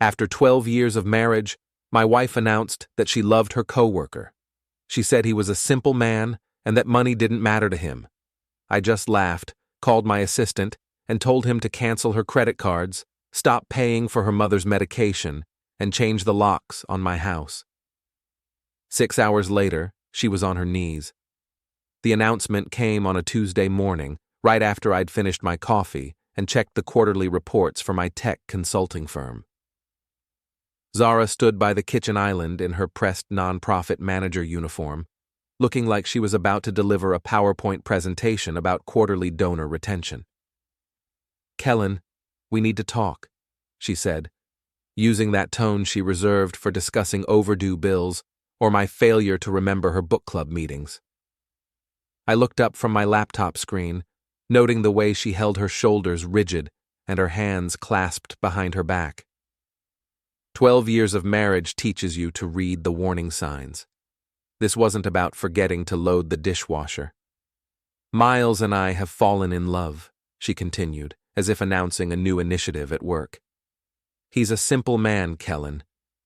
After 12 years of marriage, my wife announced that she loved her coworker. She said he was a simple man and that money didn't matter to him. I just laughed, called my assistant, and told him to cancel her credit cards, stop paying for her mother's medication, and change the locks on my house. 6 hours later, she was on her knees. The announcement came on a Tuesday morning, right after I'd finished my coffee and checked the quarterly reports for my tech consulting firm. Zara stood by the kitchen island in her pressed nonprofit manager uniform, looking like she was about to deliver a PowerPoint presentation about quarterly donor retention. "Kellan, we need to talk," she said, using that tone she reserved for discussing overdue bills or my failure to remember her book club meetings. I looked up from my laptop screen, noting the way she held her shoulders rigid and her hands clasped behind her back. 12 years of marriage teaches you to read the warning signs. This wasn't about forgetting to load the dishwasher. "Miles and I have fallen in love," she continued, as if announcing a new initiative at work. "He's a simple man, Kellan.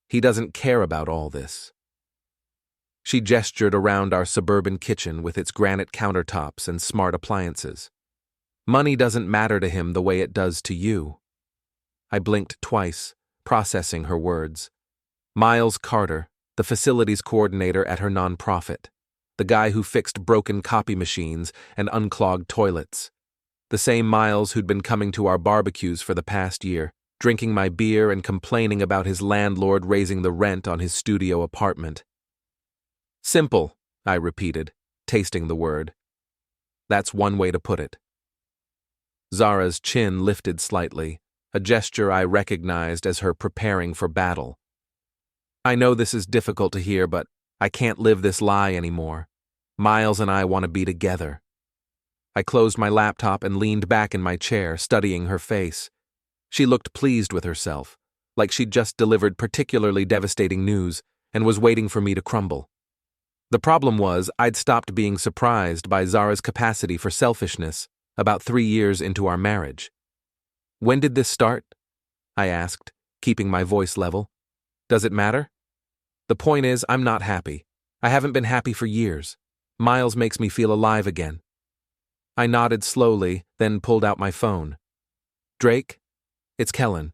He doesn't care about all this." She gestured around our suburban kitchen with its granite countertops and smart appliances. "Money doesn't matter to him the way it does to you." I blinked twice, processing her words. Miles Carter, the facilities coordinator at her nonprofit, the guy who fixed broken copy machines and unclogged toilets, the same Miles who'd been coming to our barbecues for the past year, drinking my beer and complaining about his landlord raising the rent on his studio apartment. "Simple," I repeated, tasting the word. "That's one way to put it." Zara's chin lifted slightly, a gesture I recognized as her preparing for battle. "I know this is difficult to hear, but I can't live this lie anymore. Miles and I want to be together." I closed my laptop and leaned back in my chair, studying her face. She looked pleased with herself, like she'd just delivered particularly devastating news and was waiting for me to crumble. The problem was, I'd stopped being surprised by Zara's capacity for selfishness about 3 years into our marriage. "When did this start?" I asked, keeping my voice level. "Does it matter?" "The point is, I'm not happy. I haven't been happy for years. Miles makes me feel alive again." I nodded slowly, then pulled out my phone. "Drake, it's Kellan.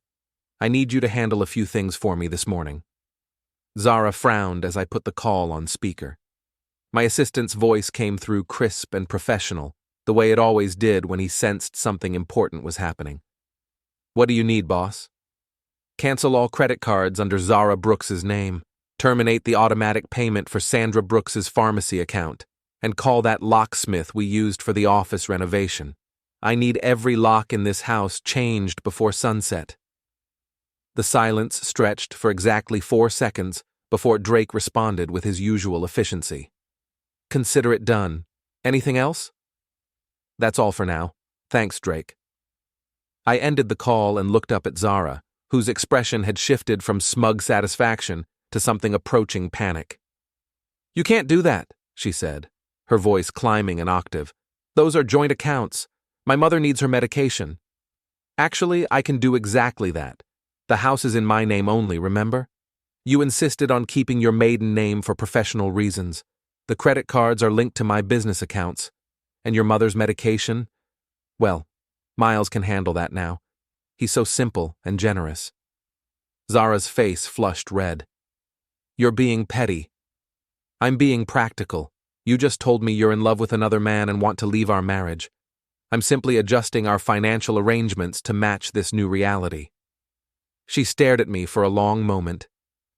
I need you to handle a few things for me this morning." Zara frowned as I put the call on speaker. My assistant's voice came through crisp and professional, the way it always did when he sensed something important was happening. "What do you need, boss?" "Cancel all credit cards under Zara Brooks's name, terminate the automatic payment for Sandra Brooks's pharmacy account, and call that locksmith we used for the office renovation. I need every lock in this house changed before sunset." The silence stretched for exactly 4 seconds before Drake responded with his usual efficiency. "Consider it done. Anything else?" "That's all for now. Thanks, Drake." I ended the call and looked up at Zara, whose expression had shifted from smug satisfaction to something approaching panic. "You can't do that," she said, her voice climbing an octave. "Those are joint accounts. My mother needs her medication." "Actually, I can do exactly that. The house is in my name only, remember? You insisted on keeping your maiden name for professional reasons. The credit cards are linked to my business accounts. And your mother's medication? Well, Miles can handle that now. He's so simple and generous." Zara's face flushed red. "You're being petty." "I'm being practical. You just told me you're in love with another man and want to leave our marriage. I'm simply adjusting our financial arrangements to match this new reality." She stared at me for a long moment,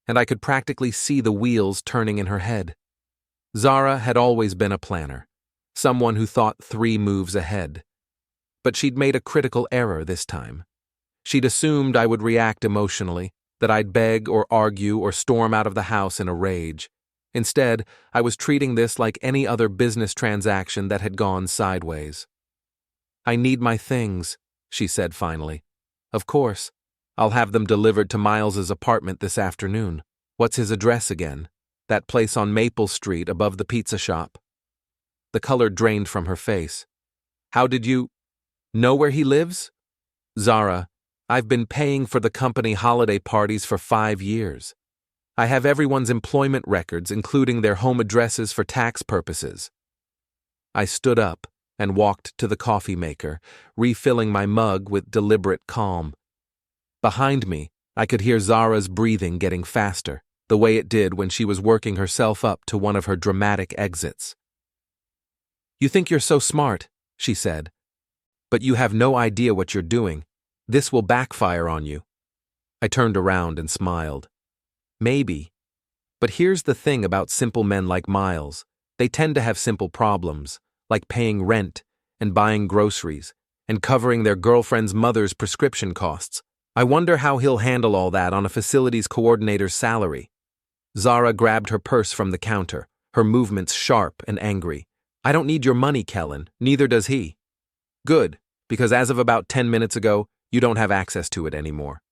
and I could practically see the wheels turning in her head. Zara had always been a planner, someone who thought 3 moves ahead. But she'd made a critical error this time. She'd assumed I would react emotionally, that I'd beg or argue or storm out of the house in a rage. Instead, I was treating this like any other business transaction that had gone sideways. "I need my things," she said finally. "Of course. I'll have them delivered to Miles's apartment this afternoon. What's his address again? That place on Maple Street above the pizza shop." The color drained from her face. "How did you know where he lives?" "Zara, I've been paying for the company holiday parties for 5 years. I have everyone's employment records, including their home addresses for tax purposes. I stood up and walked to the coffee maker, refilling my mug with deliberate calm. Behind me, I could hear Zara's breathing getting faster, the way it did when she was working herself up to one of her dramatic exits. "You think you're so smart," she said, "but you have no idea what you're doing. This will backfire on you." I turned around and smiled. Maybe. But here's the thing about simple men like Miles. They tend to have simple problems, like paying rent and buying groceries and covering their girlfriend's mother's prescription costs. I wonder how he'll handle all that on a facilities coordinator's salary. Zara grabbed her purse from the counter, her movements sharp and angry. "I don't need your money, Kellan. Neither does he." "Good, because as of about 10 minutes ago, you don't have access to it anymore."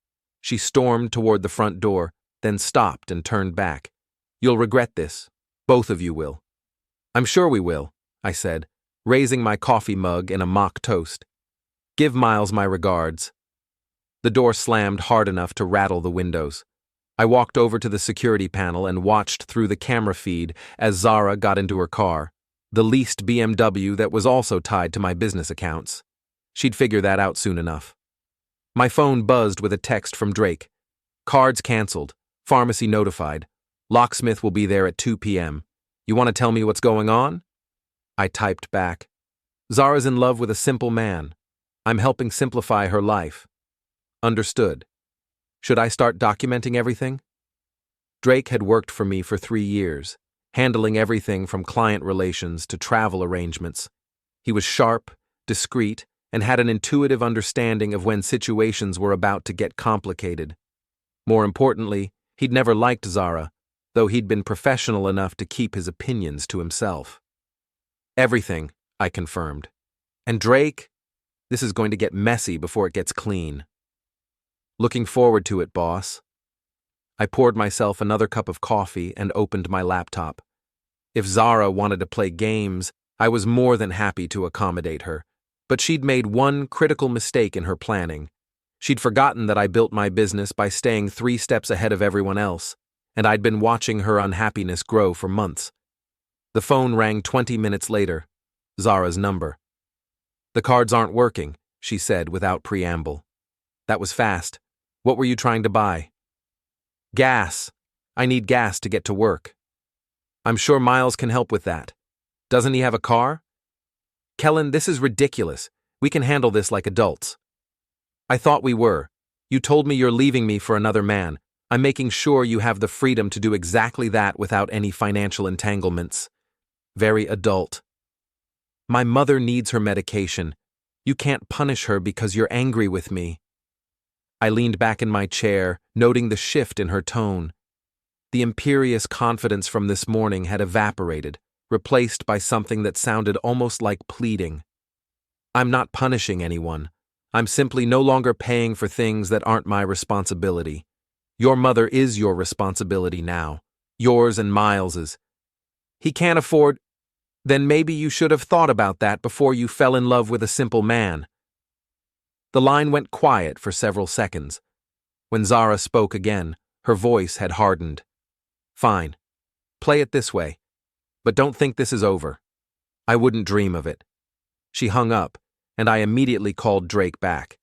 She stormed toward the front door, then stopped and turned back. "You'll regret this. Both of you will." "I'm sure we will," I said, raising my coffee mug in a mock toast. "Give Miles my regards." The door slammed hard enough to rattle the windows. I walked over to the security panel and watched through the camera feed as Zara got into her car, the leased BMW that was also tied to my business accounts. She'd figure that out soon enough. My phone buzzed with a text from Drake. "Cards canceled. Pharmacy notified. Locksmith will be there at 2 p.m. You want to tell me what's going on?" I typed back. "Zara's in love with a simple man. I'm helping simplify her life." Understood. Should I start documenting everything? Drake had worked for me for 3 years, handling everything from client relations to travel arrangements. He was sharp, discreet, and had an intuitive understanding of when situations were about to get complicated. More importantly, he'd never liked Zara, though he'd been professional enough to keep his opinions to himself. "Everything," I confirmed. "And Drake? This is going to get messy before it gets clean." "Looking forward to it, boss." I poured myself another cup of coffee and opened my laptop. If Zara wanted to play games, I was more than happy to accommodate her, but she'd made one critical mistake in her planning. She'd forgotten that I built my business by staying 3 steps ahead of everyone else, and I'd been watching her unhappiness grow for months. The phone rang 20 minutes later. Zara's number. "The cards aren't working," she said without preamble. That was fast. "What were you trying to buy?" "Gas. I need gas to get to work." "I'm sure Miles can help with that. Doesn't he have a car?" "Kellan, this is ridiculous. We can handle this like adults." "I thought we were. You told me you're leaving me for another man. I'm making sure you have the freedom to do exactly that without any financial entanglements." Very adult. "My mother needs her medication. You can't punish her because you're angry with me." I leaned back in my chair, noting the shift in her tone. The imperious confidence from this morning had evaporated, replaced by something that sounded almost like pleading. "I'm not punishing anyone. I'm simply no longer paying for things that aren't my responsibility. Your mother is your responsibility now. Yours and Miles's. He can't afford—" "Then maybe you should have thought about that before you fell in love with a simple man." The line went quiet for several seconds. When Zara spoke again, her voice had hardened. "Fine. Play it this way. But don't think this is over. I wouldn't dream of it." She hung up, and I immediately called Drake back.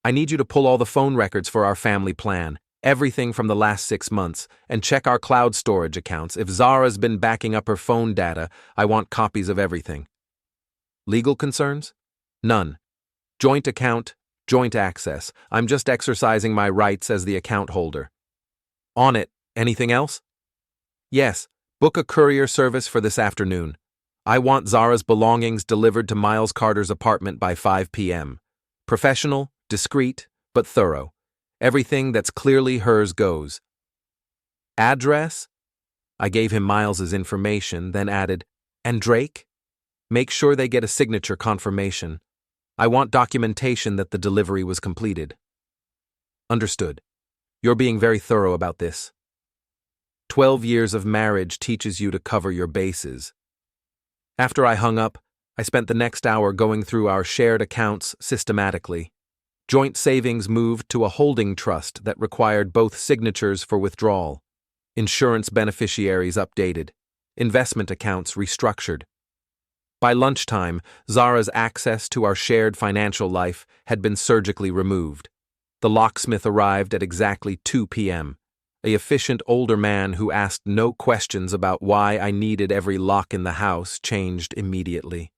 "I need you to pull all the phone records for our family plan, everything from the last 6 months, and check our cloud storage accounts. If Zara's been backing up her phone data, I want copies of everything." "Legal concerns?" "None. Joint account, joint access. I'm just exercising my rights as the account holder." "On it. Anything else?" "Yes. Book a courier service for this afternoon. I want Zara's belongings delivered to Miles Carter's apartment by 5 p.m. Professional, discreet, but thorough. Everything that's clearly hers goes." "Address?" I gave him Miles's information, then added, "And Drake? Make sure they get a signature confirmation. I want documentation that the delivery was completed." "Understood. You're being very thorough about this." 12 years of marriage teaches you to cover your bases. After I hung up, I spent the next hour going through our shared accounts systematically. Joint savings moved to a holding trust that required both signatures for withdrawal. Insurance beneficiaries updated. Investment accounts restructured. By lunchtime, Zara's access to our shared financial life had been surgically removed. The locksmith arrived at exactly 2 p.m., an efficient older man who asked no questions about why I needed every lock in the house changed immediately.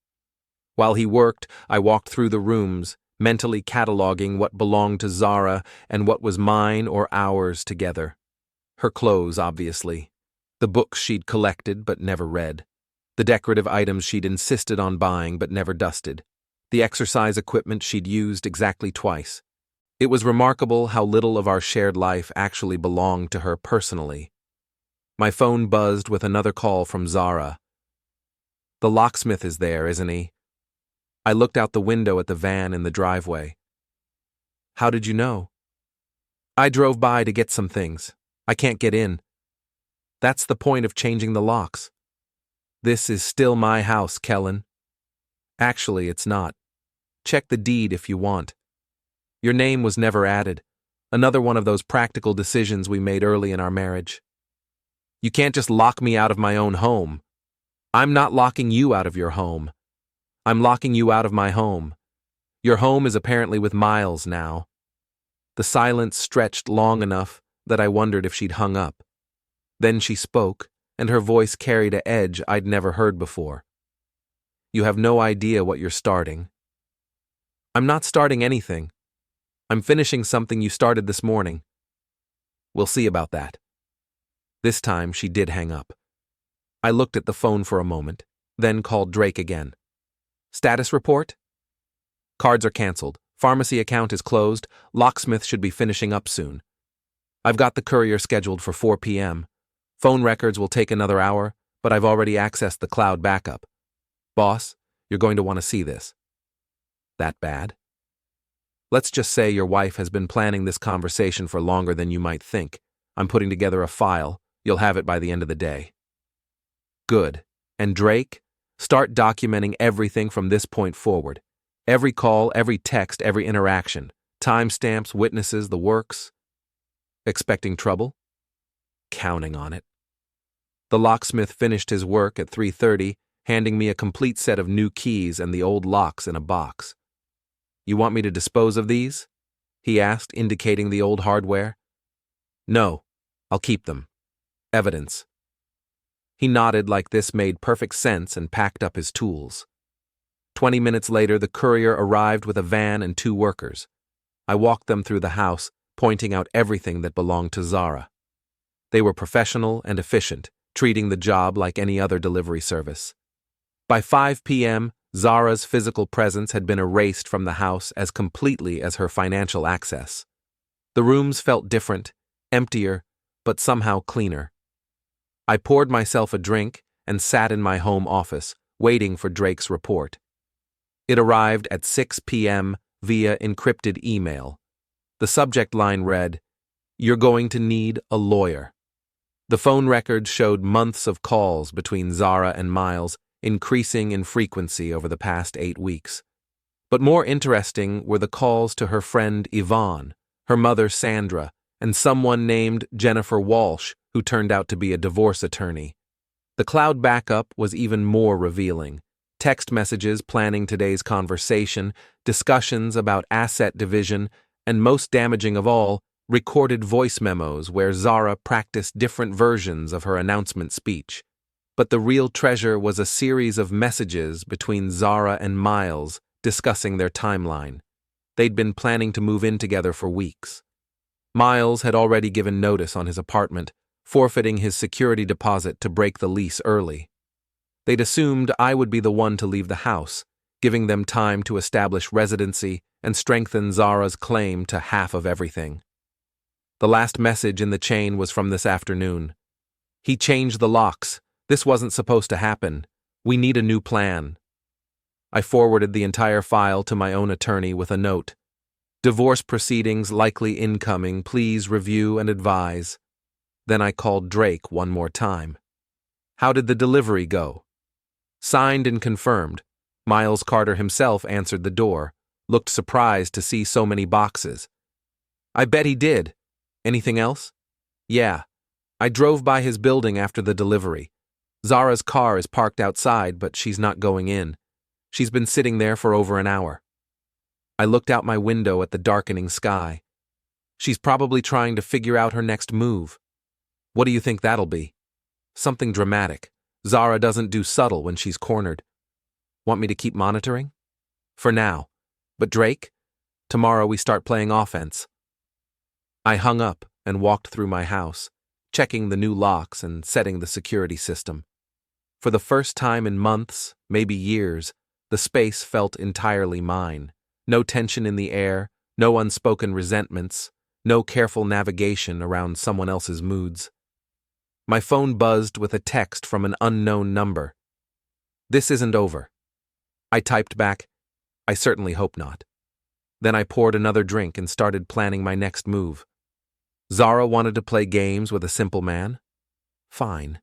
While he worked, I walked through the rooms, mentally cataloging what belonged to Zara and what was mine or ours together. Her clothes, obviously. The books she'd collected but never read. The decorative items she'd insisted on buying but never dusted. The exercise equipment she'd used exactly twice. It was remarkable how little of our shared life actually belonged to her personally. My phone buzzed with another call from Zara. "The locksmith is there, isn't he?" I looked out the window at the van in the driveway. "How did you know?" "I drove by to get some things. I can't get in." "That's the point of changing the locks." "This is still my house, Kellan." "Actually, it's not. Check the deed if you want. Your name was never added. Another one of those practical decisions we made early in our marriage." "You can't just lock me out of my own home." "I'm not locking you out of your home. I'm locking you out of my home. Your home is apparently with Miles now." The silence stretched long enough that I wondered if she'd hung up. Then she spoke, and her voice carried an edge I'd never heard before. "You have no idea what you're starting." "I'm not starting anything. I'm finishing something you started this morning." "We'll see about that." This time she did hang up. I looked at the phone for a moment, then called Drake again. "Status report?" "Cards are canceled. Pharmacy account is closed. Locksmith should be finishing up soon. I've got the courier scheduled for 4 p.m. Phone records will take another hour, but I've already accessed the cloud backup. Boss, you're going to want to see this." "That bad?" "Let's just say your wife has been planning this conversation for longer than you might think. I'm putting together a file. You'll have it by the end of the day." "Good. And Drake? Start documenting everything from this point forward. Every call, every text, every interaction. Timestamps, witnesses, the works." "Expecting trouble?" "Counting on it." The locksmith finished his work at 3:30, handing me a complete set of new keys and the old locks in a box. "You want me to dispose of these?" he asked, indicating the old hardware. "No, I'll keep them. Evidence." He nodded like this made perfect sense and packed up his tools. 20 minutes later, the courier arrived with a van and 2 workers. I walked them through the house, pointing out everything that belonged to Zara. They were professional and efficient, treating the job like any other delivery service. By 5 p.m., Zara's physical presence had been erased from the house as completely as her financial access. The rooms felt different, emptier, but somehow cleaner. I poured myself a drink and sat in my home office, waiting for Drake's report. It arrived at 6 p.m. via encrypted email. The subject line read, "You're going to need a lawyer." The phone records showed months of calls between Zara and Miles, increasing in frequency over the past 8 weeks. But more interesting were the calls to her friend Yvonne, her mother Sandra, and someone named Jennifer Walsh, who turned out to be a divorce attorney. The cloud backup was even more revealing. Text messages planning today's conversation, discussions about asset division, and most damaging of all, recorded voice memos where Zara practiced different versions of her announcement speech. But the real treasure was a series of messages between Zara and Miles discussing their timeline. They'd been planning to move in together for weeks. Miles had already given notice on his apartment, forfeiting his security deposit to break the lease early. They'd assumed I would be the one to leave the house, giving them time to establish residency and strengthen Zara's claim to half of everything. The last message in the chain was from this afternoon. "He changed the locks. This wasn't supposed to happen. We need a new plan." I forwarded the entire file to my own attorney with a note. "Divorce proceedings likely incoming. Please review and advise." Then I called Drake one more time. "How did the delivery go?" "Signed and confirmed." Miles Carter himself answered the door. looked surprised to see so many boxes. I bet he did. Anything else? Yeah. I drove by his building after the delivery. Zara's car is parked outside, but she's not going in. She's been sitting there for over an hour. I looked out my window at the darkening sky. She's probably trying to figure out her next move. What do you think that'll be? Something dramatic. Zara doesn't do subtle when she's cornered. Want me to keep monitoring? For now. But Drake? Tomorrow we start playing offense. I hung up and walked through my house, checking the new locks and setting the security system. For the first time in months, maybe years, the space felt entirely mine. No tension in the air, no unspoken resentments, no careful navigation around someone else's moods. My phone buzzed with a text from an unknown number. This isn't over. I typed back, I certainly hope not. Then I poured another drink and started planning my next move. Zara wanted to play games with a simple man? Fine.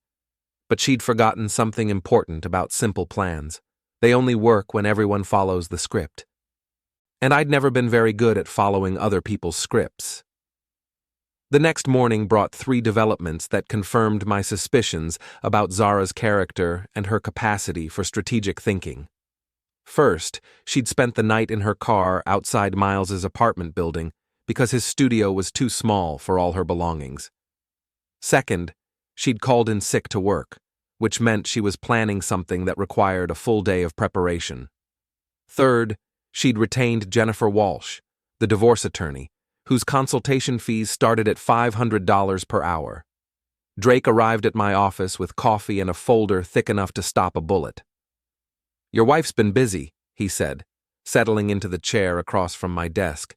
But she'd forgotten something important about simple plans. They only work when everyone follows the script. And I'd never been very good at following other people's scripts. The next morning brought 3 developments that confirmed my suspicions about Zara's character and her capacity for strategic thinking. First, she'd spent the night in her car outside Miles's apartment building because his studio was too small for all her belongings. Second, she'd called in sick to work, which meant she was planning something that required a full day of preparation. Third, she'd retained Jennifer Walsh, the divorce attorney, whose consultation fees started at $500 per hour. Drake arrived at my office with coffee and a folder thick enough to stop a bullet. Your wife's been busy, he said, settling into the chair across from my desk.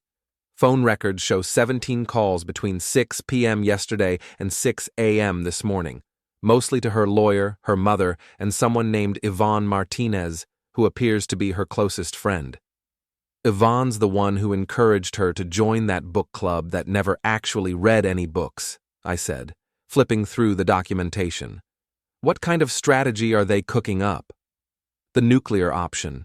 Phone records show 17 calls between 6 p.m. yesterday and 6 a.m. this morning, mostly to her lawyer, her mother, and someone named Yvonne Martinez, who appears to be her closest friend. Yvonne's the one who encouraged her to join that book club that never actually read any books, I said, flipping through the documentation. What kind of strategy are they cooking up? The nuclear option.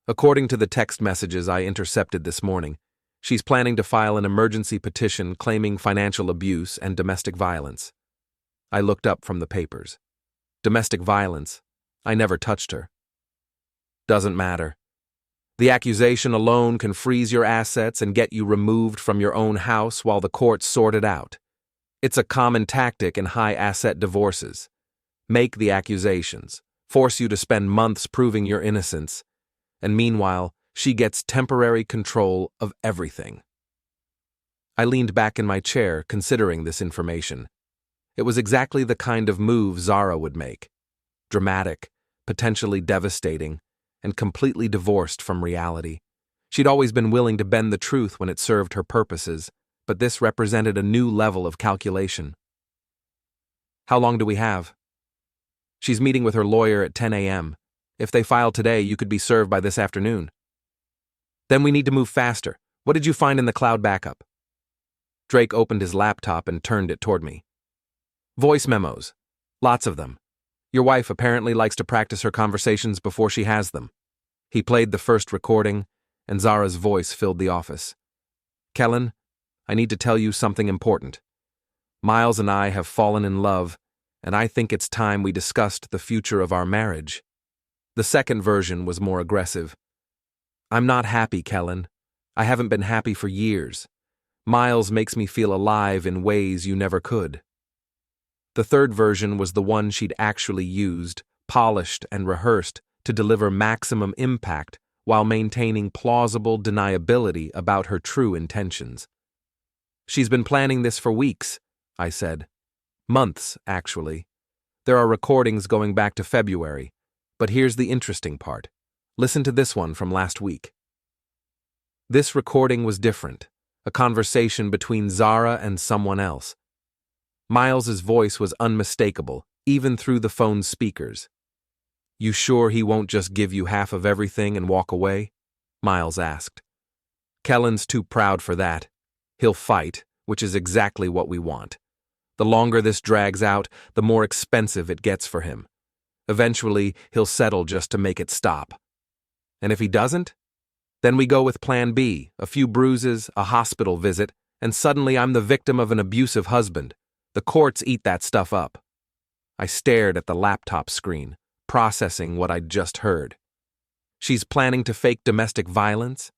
According to the text messages I intercepted this morning, she's planning to file an emergency petition claiming financial abuse and domestic violence. I looked up from the papers. Domestic violence. I never touched her. Doesn't matter. The accusation alone can freeze your assets and get you removed from your own house while the courts sort it out. It's a common tactic in high-asset divorces. Make the accusations, force you to spend months proving your innocence, and meanwhile, she gets temporary control of everything. I leaned back in my chair, considering this information. It was exactly the kind of move Zara would make. Dramatic, potentially devastating, and completely divorced from reality. She'd always been willing to bend the truth when it served her purposes, but this represented a new level of calculation. How long do we have? She's meeting with her lawyer at 10 a.m. If they file today, you could be served by this afternoon. Then we need to move faster. What did you find in the cloud backup? Drake opened his laptop and turned it toward me. Voice memos. Lots of them. Your wife apparently likes to practice her conversations before she has them. He played the first recording, and Zara's voice filled the office. Kellan, I need to tell you something important. Miles and I have fallen in love, and I think it's time we discussed the future of our marriage. The second version was more aggressive. I'm not happy, Kellan. I haven't been happy for years. Miles makes me feel alive in ways you never could. The third version was the one she'd actually used, polished and rehearsed to deliver maximum impact while maintaining plausible deniability about her true intentions. She's been planning this for weeks, I said. Months, actually. There are recordings going back to February, but here's the interesting part. Listen to this one from last week. This recording was different, a conversation between Zara and someone else. Miles's voice was unmistakable, even through the phone's speakers. You sure he won't just give you half of everything and walk away? Miles asked. Kellan's too proud for that. He'll fight, which is exactly what we want. The longer this drags out, the more expensive it gets for him. Eventually, he'll settle just to make it stop. And if he doesn't? Then we go with plan B, a few bruises, a hospital visit, and suddenly I'm the victim of an abusive husband. The courts eat that stuff up. I stared at the laptop screen, processing what I'd just heard. She's planning to fake domestic violence?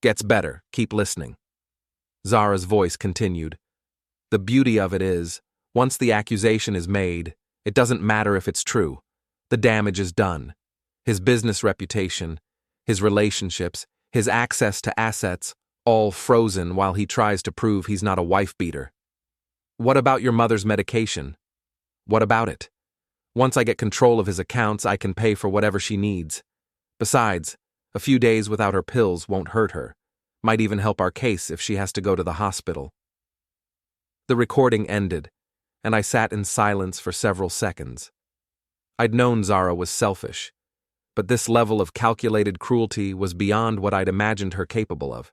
Gets better, keep listening. Zara's voice continued. The beauty of it is, once the accusation is made, it doesn't matter if it's true. The damage is done. His business reputation, his relationships, his access to assets, all frozen while he tries to prove he's not a wife-beater. What about your mother's medication? What about it? Once I get control of his accounts, I can pay for whatever she needs. Besides, a few days without her pills won't hurt her. Might even help our case if she has to go to the hospital. The recording ended, and I sat in silence for several seconds. I'd known Zara was selfish, but this level of calculated cruelty was beyond what I'd imagined her capable of.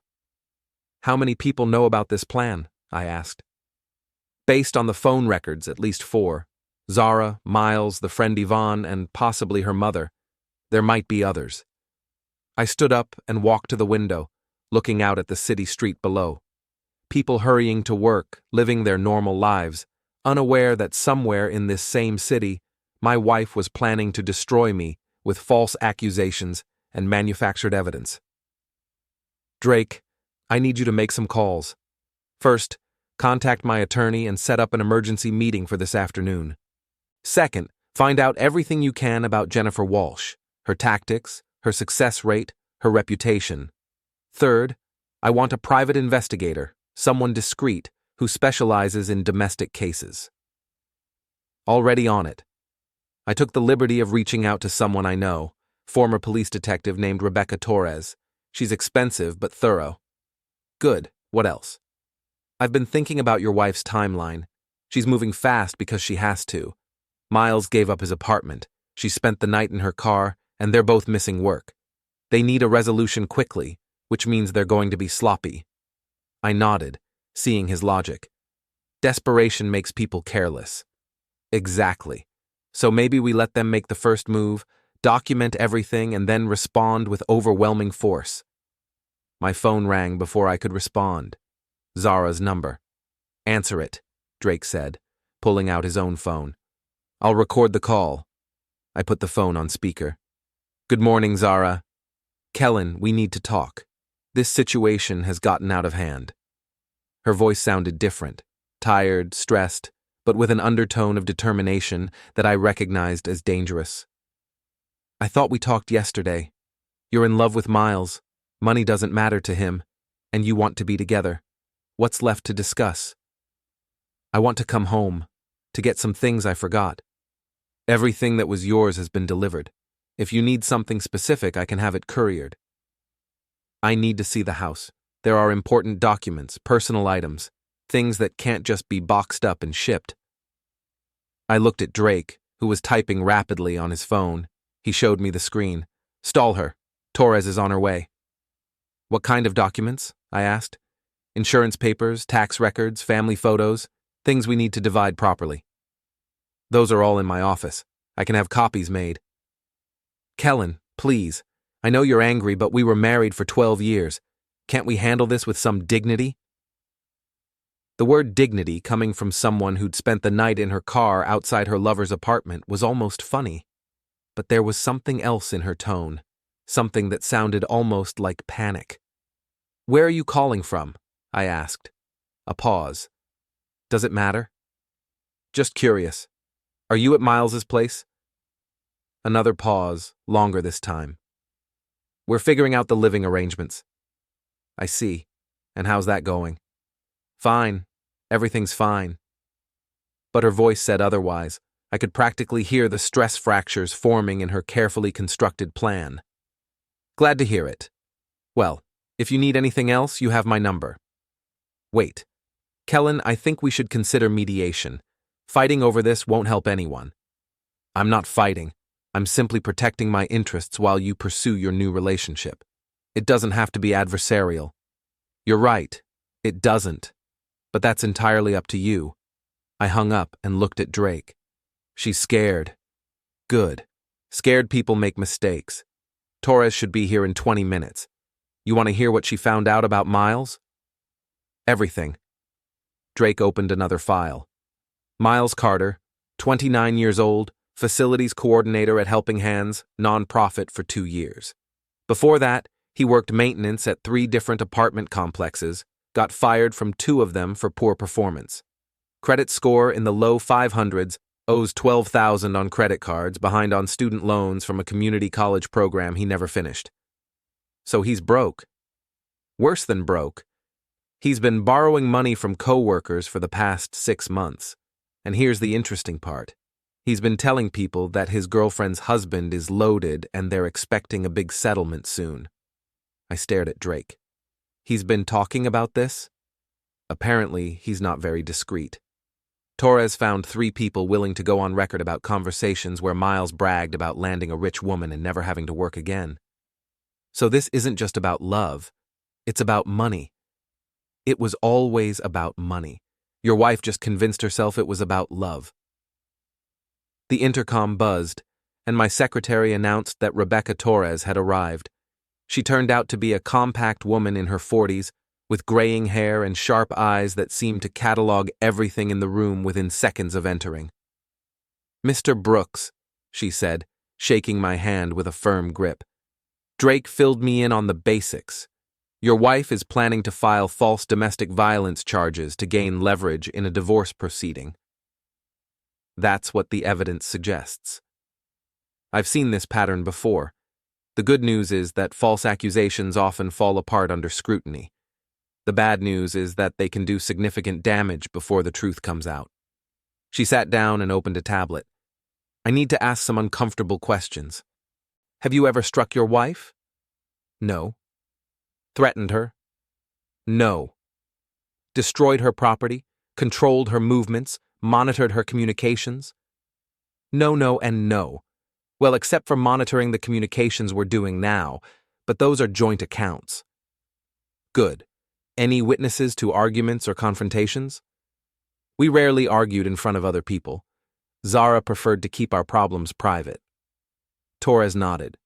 How many people know about this plan? I asked. Based on the phone records, at least 4. Zara, Miles, the friend Yvonne, and possibly her mother. There might be others. I stood up and walked to the window, looking out at the city street below. People hurrying to work, living their normal lives, unaware that somewhere in this same city, my wife was planning to destroy me with false accusations and manufactured evidence. Drake, I need you to make some calls. First, contact my attorney and set up an emergency meeting for this afternoon. Second, find out everything you can about Jennifer Walsh, her tactics, her success rate, her reputation. Third, I want a private investigator, someone discreet, who specializes in domestic cases. Already on it. I took the liberty of reaching out to someone I know, former police detective named Rebecca Torres. She's expensive but thorough. Good. What else? I've been thinking about your wife's timeline. She's moving fast because she has to. Miles gave up his apartment. She spent the night in her car, and they're both missing work. They need a resolution quickly, which means they're going to be sloppy. I nodded, seeing his logic. Desperation makes people careless. Exactly. So maybe we let them make the first move, document everything, and then respond with overwhelming force. My phone rang before I could respond. Zara's number. Answer it, Drake said, pulling out his own phone. I'll record the call. I put the phone on speaker. Good morning, Zara. Kellan, we need to talk. This situation has gotten out of hand. Her voice sounded different, tired, stressed, but with an undertone of determination that I recognized as dangerous. I thought we talked yesterday. You're in love with Miles. Money doesn't matter to him, and you want to be together. What's left to discuss? I want to come home, to get some things I forgot. Everything that was yours has been delivered. If you need something specific, I can have it couriered. I need to see the house. There are important documents, personal items, things that can't just be boxed up and shipped. I looked at Drake, who was typing rapidly on his phone. He showed me the screen. Stall her. Torres is on her way. What kind of documents? I asked. Insurance papers, tax records, family photos, things we need to divide properly. Those are all in my office. I can have copies made. Kellan, please. I know you're angry, but we were married for 12 years. Can't we handle this with some dignity? The word dignity, coming from someone who'd spent the night in her car outside her lover's apartment, was almost funny. But there was something else in her tone, something that sounded almost like panic. Where are you calling from? I asked. A pause. Does it matter? Just curious. Are you at Miles's place? Another pause, longer this time. We're figuring out the living arrangements. I see. And how's that going? Fine. Everything's fine. But her voice said otherwise. I could practically hear the stress fractures forming in her carefully constructed plan. Glad to hear it. Well, if you need anything else, you have my number. Wait. Kellan, I think we should consider mediation. Fighting over this won't help anyone. I'm not fighting. I'm simply protecting my interests while you pursue your new relationship. It doesn't have to be adversarial. You're right. It doesn't. But that's entirely up to you. I hung up and looked at Drake. She's scared. Good. Scared people make mistakes. Torres should be here in 20 minutes. You want to hear what she found out about Miles? Everything. Drake opened another file. Miles Carter, 29 years old, facilities coordinator at Helping Hands, nonprofit for 2 years. Before that, he worked maintenance at 3 different apartment complexes, got fired from 2 of them for poor performance. Credit score in the low 500s, owes $12,000 on credit cards, behind on student loans from a community college program he never finished. So he's broke. Worse than broke. He's been borrowing money from coworkers for the past 6 months. And here's the interesting part. He's been telling people that his girlfriend's husband is loaded and they're expecting a big settlement soon. I stared at Drake. He's been talking about this? Apparently, he's not very discreet. Torres found 3 people willing to go on record about conversations where Miles bragged about landing a rich woman and never having to work again. So this isn't just about love. It's about money. It was always about money. Your wife just convinced herself it was about love. The intercom buzzed, and my secretary announced that Rebecca Torres had arrived. She turned out to be a compact woman in her 40s, with graying hair and sharp eyes that seemed to catalog everything in the room within seconds of entering. "Mr. Brooks," she said, shaking my hand with a firm grip. "Drake filled me in on the basics. Your wife is planning to file false domestic violence charges to gain leverage in a divorce proceeding. That's what the evidence suggests. I've seen this pattern before. The good news is that false accusations often fall apart under scrutiny. The bad news is that they can do significant damage before the truth comes out." She sat down and opened a tablet. "I need to ask some uncomfortable questions. Have you ever struck your wife?" "No." "Threatened her?" "No." "Destroyed her property? Controlled her movements? Monitored her communications?" "No, and no. Well, except for monitoring the communications we're doing now, but those are joint accounts." "Good. Any witnesses to arguments or confrontations?" "We rarely argued in front of other people. Zara preferred to keep our problems private." Torres nodded.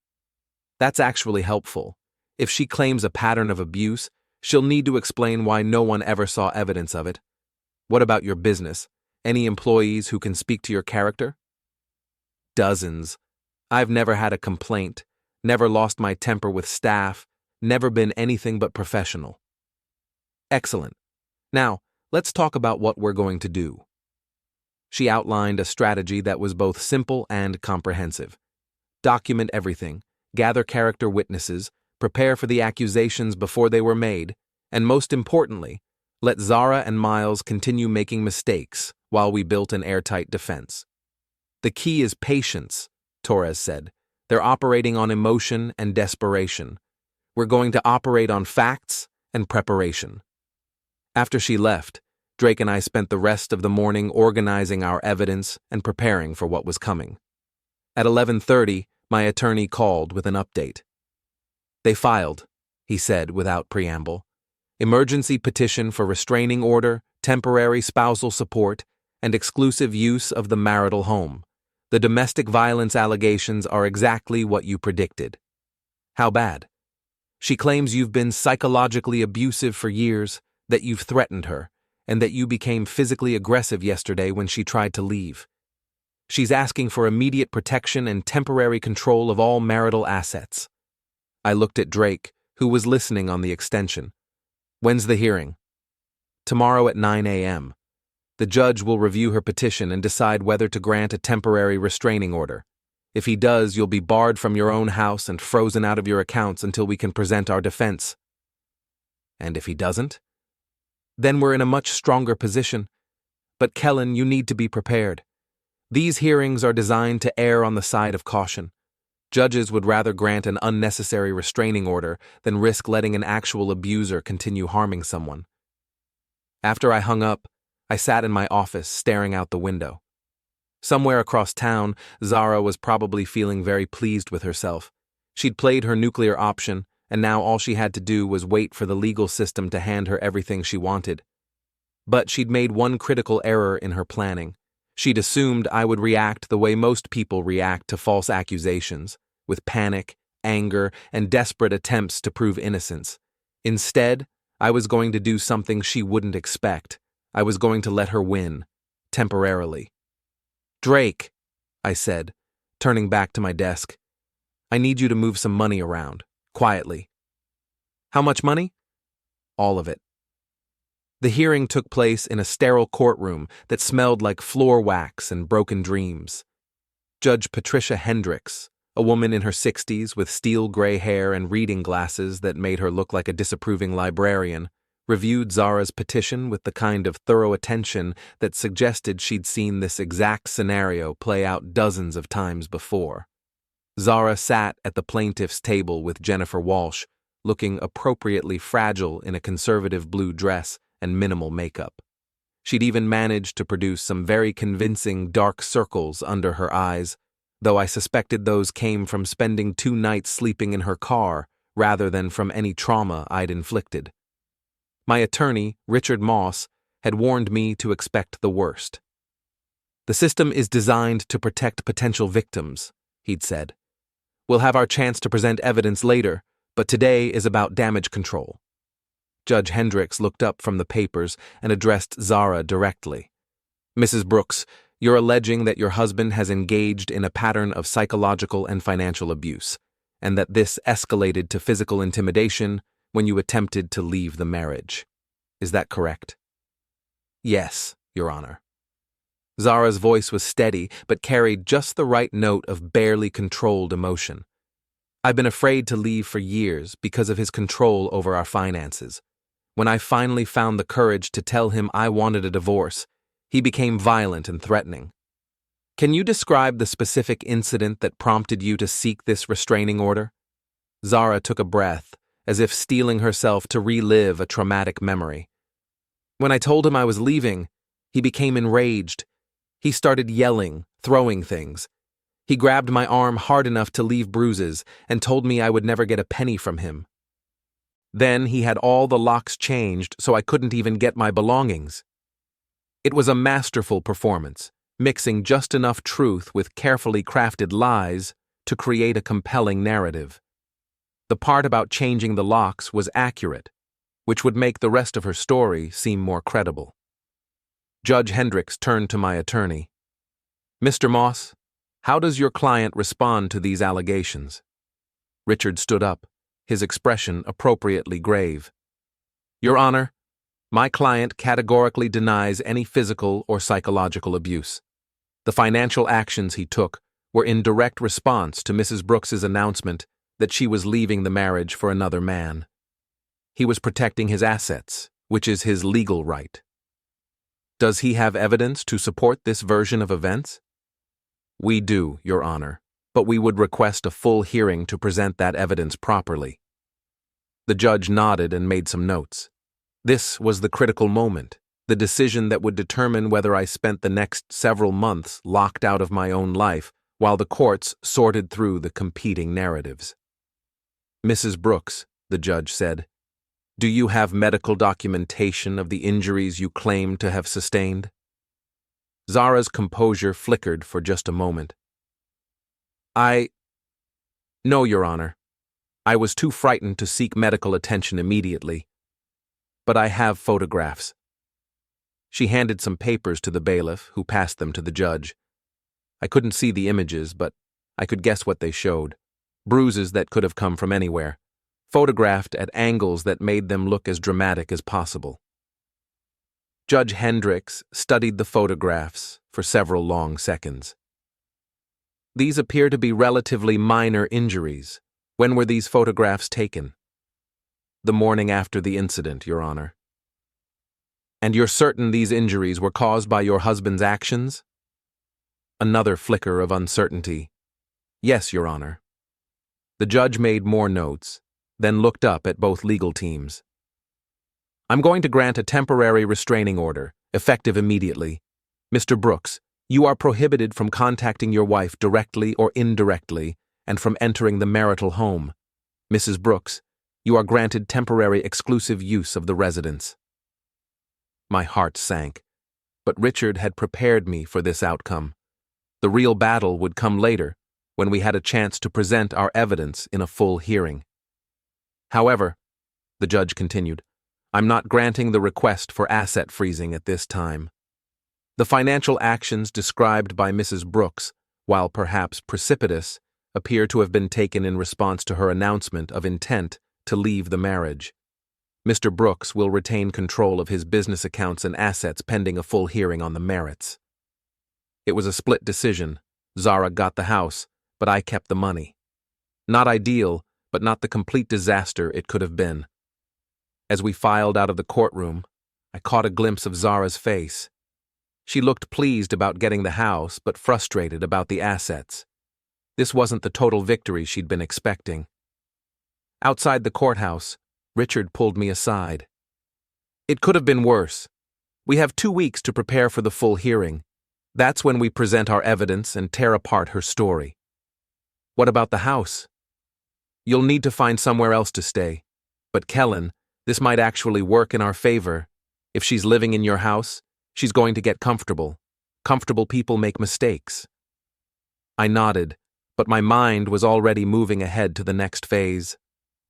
"That's actually helpful. If she claims a pattern of abuse, she'll need to explain why no one ever saw evidence of it. What about your business? Any employees who can speak to your character?" "Dozens. I've never had a complaint, never lost my temper with staff, never been anything but professional." "Excellent. Now, let's talk about what we're going to do." She outlined a strategy that was both simple and comprehensive. Document everything, gather character witnesses, prepare for the accusations before they were made, and most importantly, let Zara and Miles continue making mistakes while we built an airtight defense. "The key is patience," Torres said. "They're operating on emotion and desperation. We're going to operate on facts and preparation." After she left, Drake and I spent the rest of the morning organizing our evidence and preparing for what was coming. At 11:30, my attorney called with an update. "They filed," he said without preamble. "Emergency petition for restraining order, temporary spousal support, and exclusive use of the marital home. The domestic violence allegations are exactly what you predicted." "How bad?" "She claims you've been psychologically abusive for years, that you've threatened her, and that you became physically aggressive yesterday when she tried to leave. She's asking for immediate protection and temporary control of all marital assets." I looked at Drake, who was listening on the extension. "When's the hearing?" "Tomorrow at 9 a.m. The judge will review her petition and decide whether to grant a temporary restraining order. If he does, you'll be barred from your own house and frozen out of your accounts until we can present our defense." "And if he doesn't?" "Then we're in a much stronger position. But Kellan, you need to be prepared. These hearings are designed to err on the side of caution. Judges would rather grant an unnecessary restraining order than risk letting an actual abuser continue harming someone." After I hung up, I sat in my office staring out the window. Somewhere across town, Zara was probably feeling very pleased with herself. She'd played her nuclear option, and now all she had to do was wait for the legal system to hand her everything she wanted. But she'd made one critical error in her planning. She'd assumed I would react the way most people react to false accusations, with panic, anger, and desperate attempts to prove innocence. Instead, I was going to do something she wouldn't expect. I was going to let her win, temporarily. "Drake," I said, turning back to my desk, "I need you to move some money around, quietly." "How much money?" "All of it." The hearing took place in a sterile courtroom that smelled like floor wax and broken dreams. Judge Patricia Hendricks, a woman in her 60s with steel gray hair and reading glasses that made her look like a disapproving librarian, reviewed Zara's petition with the kind of thorough attention that suggested she'd seen this exact scenario play out dozens of times before. Zara sat at the plaintiff's table with Jennifer Walsh, looking appropriately fragile in a conservative blue dress and minimal makeup. She'd even managed to produce some very convincing dark circles under her eyes, though I suspected those came from spending 2 nights sleeping in her car rather than from any trauma I'd inflicted. My attorney, Richard Moss, had warned me to expect the worst. "The system is designed to protect potential victims," he'd said. "We'll have our chance to present evidence later, but today is about damage control." Judge Hendricks looked up from the papers and addressed Zara directly. "Mrs. Brooks, you're alleging that your husband has engaged in a pattern of psychological and financial abuse, and that this escalated to physical intimidation when you attempted to leave the marriage. Is that correct?" "Yes, Your Honor." Zara's voice was steady, but carried just the right note of barely controlled emotion. "I've been afraid to leave for years because of his control over our finances. When I finally found the courage to tell him I wanted a divorce, he became violent and threatening. Can you describe the specific incident that prompted you to seek this restraining order?" Zara took a breath, as if steeling herself to relive a traumatic memory. "When I told him I was leaving, he became enraged. He started yelling, throwing things. He grabbed my arm hard enough to leave bruises and told me I would never get a penny from him. Then he had all the locks changed so I couldn't even get my belongings. It was a masterful performance, mixing just enough truth with carefully crafted lies to create a compelling narrative. The part about changing the locks was accurate, which would make the rest of her story seem more credible." Judge Hendricks turned to my attorney. "Mr. Moss, how does your client respond to these allegations?" Richard stood up, his expression appropriately grave. "Your Honor, my client categorically denies any physical or psychological abuse. The financial actions he took were in direct response to Mrs. Brooks's announcement that she was leaving the marriage for another man. He was protecting his assets, which is his legal right. Does he have evidence to support this version of events?" "We do, Your Honor, but we would request a full hearing to present that evidence properly." The judge nodded and made some notes. This was the critical moment, the decision that would determine whether I spent the next several months locked out of my own life while the courts sorted through the competing narratives. "Mrs. Brooks," the judge said, "do you have medical documentation of the injuries you claim to have sustained?" Zara's composure flickered for just a moment. No, Your Honor. I was too frightened to seek medical attention immediately. But I have photographs." She handed some papers to the bailiff, who passed them to the judge. I couldn't see the images, but I could guess what they showed. Bruises that could have come from anywhere, photographed at angles that made them look as dramatic as possible. Judge Hendricks studied the photographs for several long seconds. "These appear to be relatively minor injuries. When were these photographs taken?" "The morning after the incident, Your Honor." "And you're certain these injuries were caused by your husband's actions?" Another flicker of uncertainty. "Yes, Your Honor." The judge made more notes, then looked up at both legal teams. "I'm going to grant a temporary restraining order, effective immediately. Mr. Brooks, you are prohibited from contacting your wife directly or indirectly and from entering the marital home. Mrs. Brooks, you are granted temporary exclusive use of the residence." My heart sank, but Richard had prepared me for this outcome. The real battle would come later, when we had a chance to present our evidence in a full hearing. However, the judge continued, I'm not granting the request for asset freezing at this time. The financial actions described by Mrs. Brooks, while perhaps precipitous, appear to have been taken in response to her announcement of intent to leave the marriage. Mr. Brooks will retain control of his business accounts and assets pending a full hearing on the merits. It was a split decision. Zara got the house, but I kept the money. Not ideal, but not the complete disaster it could have been. As we filed out of the courtroom, I caught a glimpse of Zara's face. She looked pleased about getting the house, but frustrated about the assets. This wasn't the total victory she'd been expecting. Outside the courthouse, Richard pulled me aside. It could have been worse. We have 2 weeks to prepare for the full hearing. That's when we present our evidence and tear apart her story. What about the house? You'll need to find somewhere else to stay. But Kellan, this might actually work in our favor. If she's living in your house, she's going to get comfortable. Comfortable people make mistakes. I nodded, but my mind was already moving ahead to the next phase.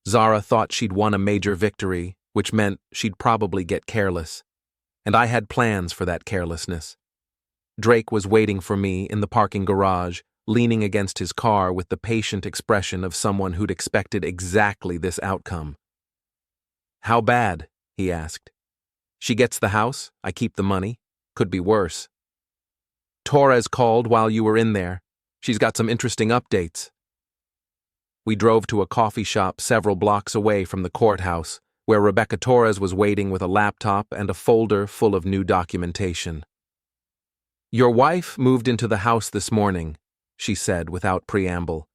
Zara thought she'd won a major victory, which meant she'd probably get careless. And I had plans for that carelessness. Drake was waiting for me in the parking garage, leaning against his car with the patient expression of someone who'd expected exactly this outcome. How bad? He asked. She gets the house, I keep the money. Could be worse. Torres called while you were in there. She's got some interesting updates. We drove to a coffee shop several blocks away from the courthouse, where Rebecca Torres was waiting with a laptop and a folder full of new documentation. Your wife moved into the house this morning, she said without preamble.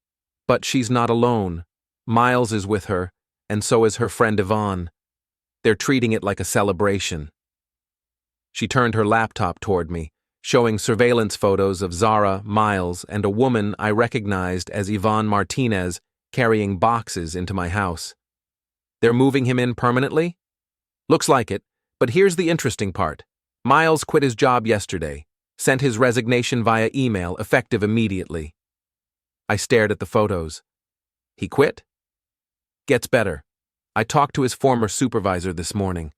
But she's not alone. Miles is with her, and so is her friend Yvonne. They're treating it like a celebration. She turned her laptop toward me, showing surveillance photos of Zara, Miles, and a woman I recognized as Yvonne Martinez carrying boxes into my house. They're moving him in permanently? Looks like it, but here's the interesting part. Miles quit his job yesterday, sent his resignation via email, effective immediately. I stared at the photos. He quit? Gets better. I talked to his former supervisor this morning.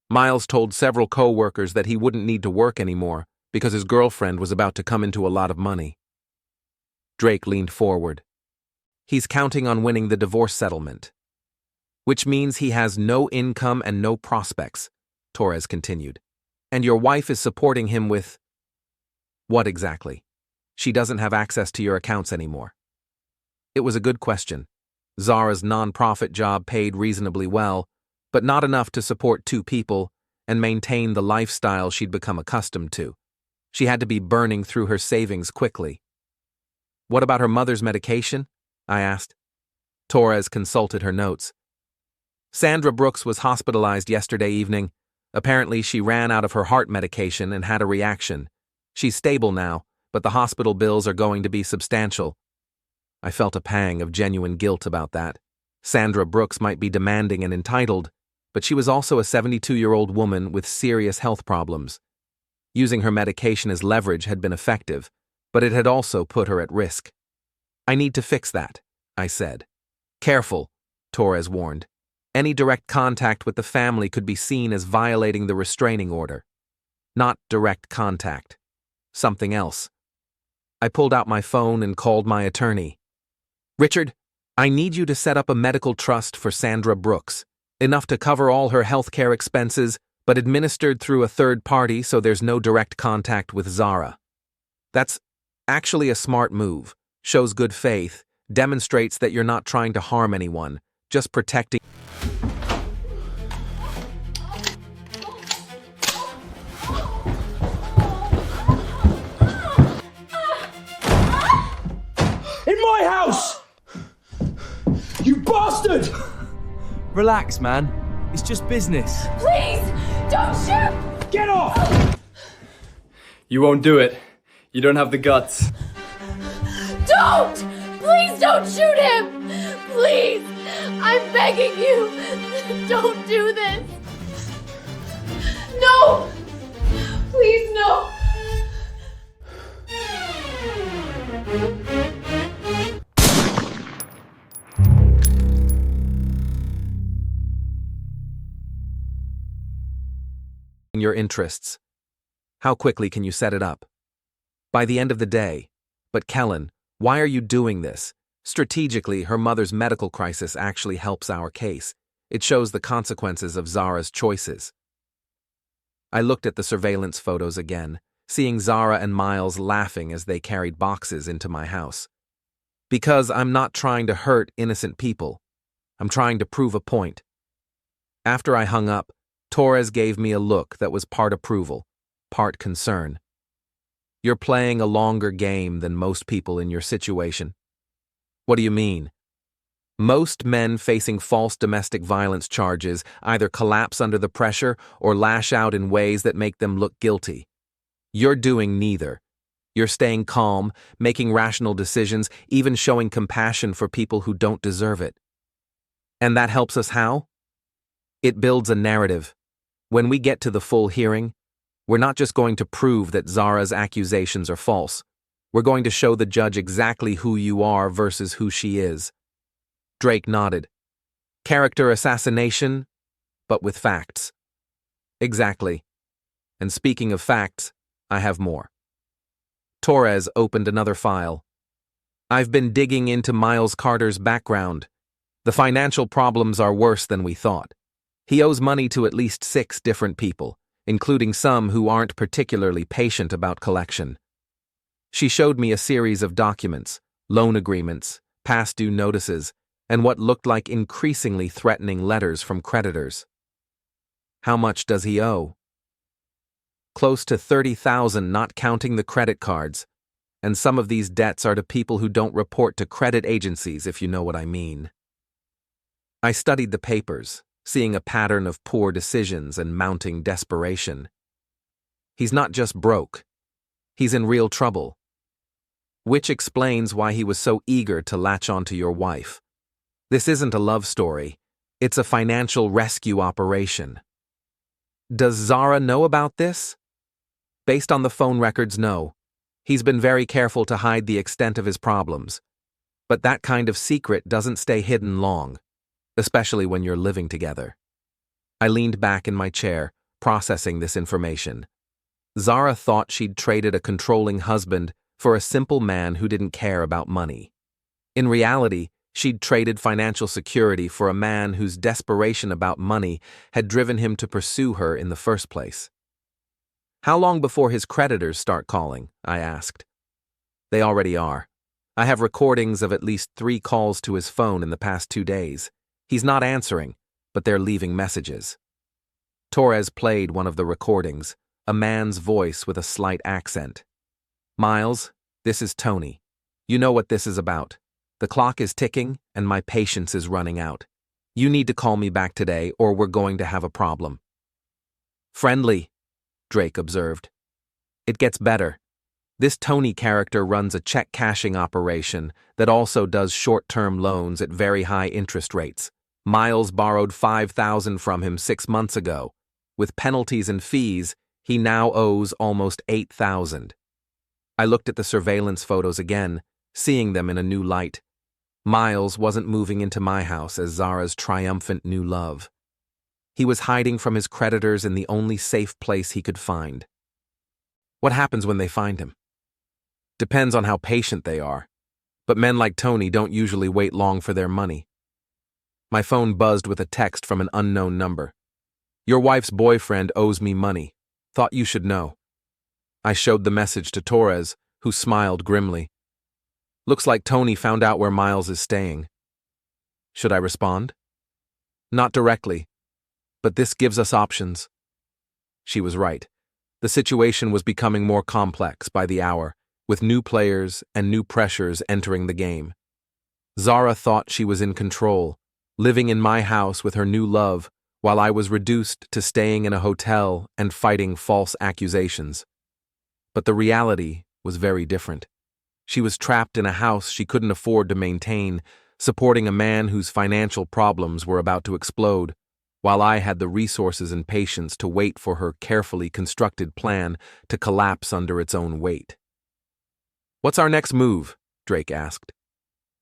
Miles told several co-workers that he wouldn't need to work anymore because his girlfriend was about to come into a lot of money. Drake leaned forward. He's counting on winning the divorce settlement. Which means he has no income and no prospects, Torres continued. And your wife is supporting him with... What exactly? She doesn't have access to your accounts anymore. It was a good question. Zara's non-profit job paid reasonably well, but not enough to support 2 people and maintain the lifestyle she'd become accustomed to. She had to be burning through her savings quickly. What about her mother's medication? I asked. Torres consulted her notes. Sandra Brooks was hospitalized yesterday evening. Apparently she ran out of her heart medication and had a reaction. She's stable now, but the hospital bills are going to be substantial. I felt a pang of genuine guilt about that. Sandra Brooks might be demanding and entitled, but she was also a 72-year-old woman with serious health problems. Using her medication as leverage had been effective, but it had also put her at risk. I need to fix that, I said. Careful, Torres warned. Any direct contact with the family could be seen as violating the restraining order. Not direct contact. Something else. I pulled out my phone and called my attorney. Richard, I need you to set up a medical trust for Sandra Brooks, enough to cover all her healthcare expenses, but administered through a third party so there's no direct contact with Zara. That's actually a smart move, shows good faith, demonstrates that you're not trying to harm anyone, just protecting. In my house! You bastard! Relax, man. It's just business. Please, don't shoot! Get off! You won't do it. You don't have the guts. Don't! Please don't shoot him! Please! I'm begging you! Don't do this! No! Please, no! interests. How quickly can you set it up? By the end of the day. But Kellan, why are you doing this? Strategically, her mother's medical crisis actually helps our case. It shows the consequences of Zara's choices. I looked at the surveillance photos again, seeing Zara and Miles laughing as they carried boxes into my house. Because I'm not trying to hurt innocent people. I'm trying to prove a point. After I hung up, Torres gave me a look that was part approval, part concern. You're playing a longer game than most people in your situation. What do you mean? Most men facing false domestic violence charges either collapse under the pressure or lash out in ways that make them look guilty. You're doing neither. You're staying calm, making rational decisions, even showing compassion for people who don't deserve it. And that helps us how? It builds a narrative. When we get to the full hearing, we're not just going to prove that Zara's accusations are false. We're going to show the judge exactly who you are versus who she is. Drake nodded. Character assassination, but with facts. Exactly. And speaking of facts, I have more. Torres opened another file. I've been digging into Miles Carter's background. The financial problems are worse than we thought. He owes money to at least 6 different people, including some who aren't particularly patient about collection. She showed me a series of documents, loan agreements, past due notices, and what looked like increasingly threatening letters from creditors. How much does he owe? Close to $30,000, not counting the credit cards, and some of these debts are to people who don't report to credit agencies, if you know what I mean. I studied the papers, seeing a pattern of poor decisions and mounting desperation. He's not just broke. He's in real trouble. Which explains why he was so eager to latch onto your wife. This isn't a love story. It's a financial rescue operation. Does Zara know about this? Based on the phone records, no. He's been very careful to hide the extent of his problems. But that kind of secret doesn't stay hidden long, especially when you're living together. I leaned back in my chair, processing this information. Zara thought she'd traded a controlling husband for a simple man who didn't care about money. In reality, she'd traded financial security for a man whose desperation about money had driven him to pursue her in the first place. How long before his creditors start calling? I asked. They already are. I have recordings of at least 3 calls to his phone in the past 2 days. He's not answering, but they're leaving messages. Torres played one of the recordings, a man's voice with a slight accent. Miles, this is Tony. You know what this is about. The clock is ticking, and my patience is running out. You need to call me back today, or we're going to have a problem. Friendly, Drake observed. It gets better. This Tony character runs a check cashing operation that also does short-term loans at very high interest rates. Miles borrowed $5,000 from him 6 months ago. With penalties and fees, he now owes almost $8,000. I looked at the surveillance photos again, seeing them in a new light. Miles wasn't moving into my house as Zara's triumphant new love. He was hiding from his creditors in the only safe place he could find. What happens when they find him? Depends on how patient they are. But men like Tony don't usually wait long for their money. My phone buzzed with a text from an unknown number. Your wife's boyfriend owes me money. Thought you should know. I showed the message to Torres, who smiled grimly. Looks like Tony found out where Miles is staying. Should I respond? Not directly, but this gives us options. She was right. The situation was becoming more complex by the hour, with new players and new pressures entering the game. Zara thought she was in control, living in my house with her new love, while I was reduced to staying in a hotel and fighting false accusations. But the reality was very different. She was trapped in a house she couldn't afford to maintain, supporting a man whose financial problems were about to explode, while I had the resources and patience to wait for her carefully constructed plan to collapse under its own weight. What's our next move? Drake asked.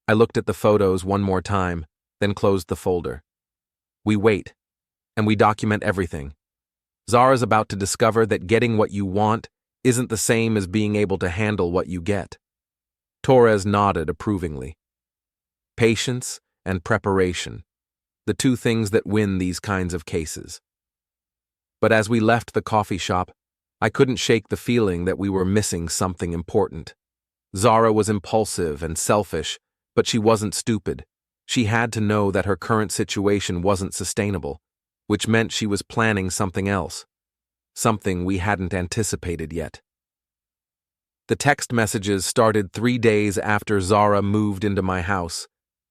I looked at the photos one more time, then closed the folder. We wait, and we document everything. Zara's about to discover that getting what you want isn't the same as being able to handle what you get. Torres nodded approvingly. Patience and preparation, the two things that win these kinds of cases. But as we left the coffee shop, I couldn't shake the feeling that we were missing something important. Zara was impulsive and selfish, but she wasn't stupid. She had to know that her current situation wasn't sustainable, which meant she was planning something else, something we hadn't anticipated yet. The text messages started 3 days after Zara moved into my house.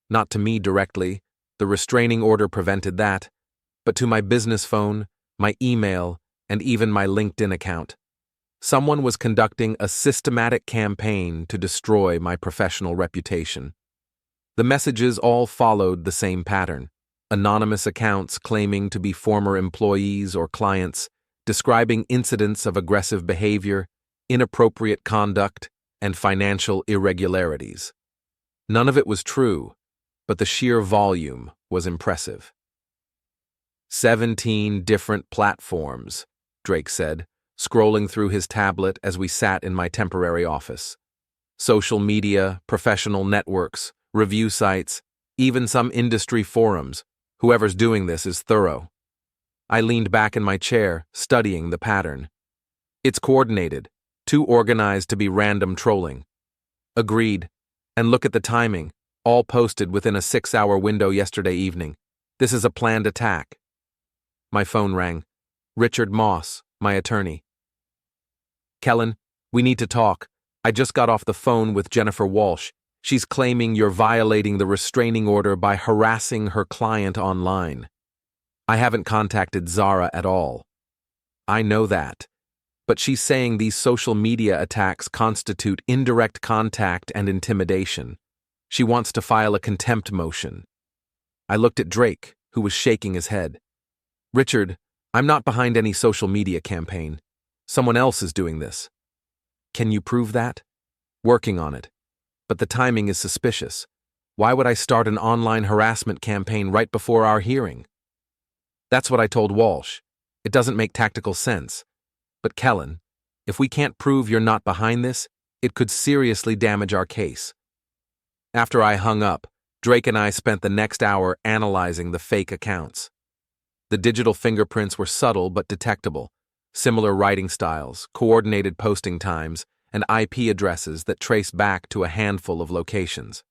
Not to me directly, the restraining order prevented that, but to my business phone, my email, and even my LinkedIn account. Someone was conducting a systematic campaign to destroy my professional reputation. The messages all followed the same pattern: anonymous accounts claiming to be former employees or clients, describing incidents of aggressive behavior, inappropriate conduct, and financial irregularities. None of it was true, but the sheer volume was impressive. 17 different platforms, Drake said, scrolling through his tablet as we sat in my temporary office. Social media, professional networks, review sites, even some industry forums. Whoever's doing this is thorough. I leaned back in my chair, studying the pattern. It's coordinated, too organized to be random trolling. Agreed. And look at the timing, all posted within a 6-hour window yesterday evening. This is a planned attack. My phone rang. Richard Moss, my attorney. Kellan, we need to talk. I just got off the phone with Jennifer Walsh. She's claiming you're violating the restraining order by harassing her client online. I haven't contacted Zara at all. I know that. But she's saying these social media attacks constitute indirect contact and intimidation. She wants to file a contempt motion. I looked at Drake, who was shaking his head. Richard, I'm not behind any social media campaign. Someone else is doing this. Can you prove that? Working on it. But the timing is suspicious. Why would I start an online harassment campaign right before our hearing? That's what I told Walsh. It doesn't make tactical sense. But Kellan, if we can't prove you're not behind this, it could seriously damage our case. After I hung up, Drake and I spent the next hour analyzing the fake accounts. The digital fingerprints were subtle but detectable, similar writing styles, coordinated posting times, and IP addresses that trace back to a handful of locations.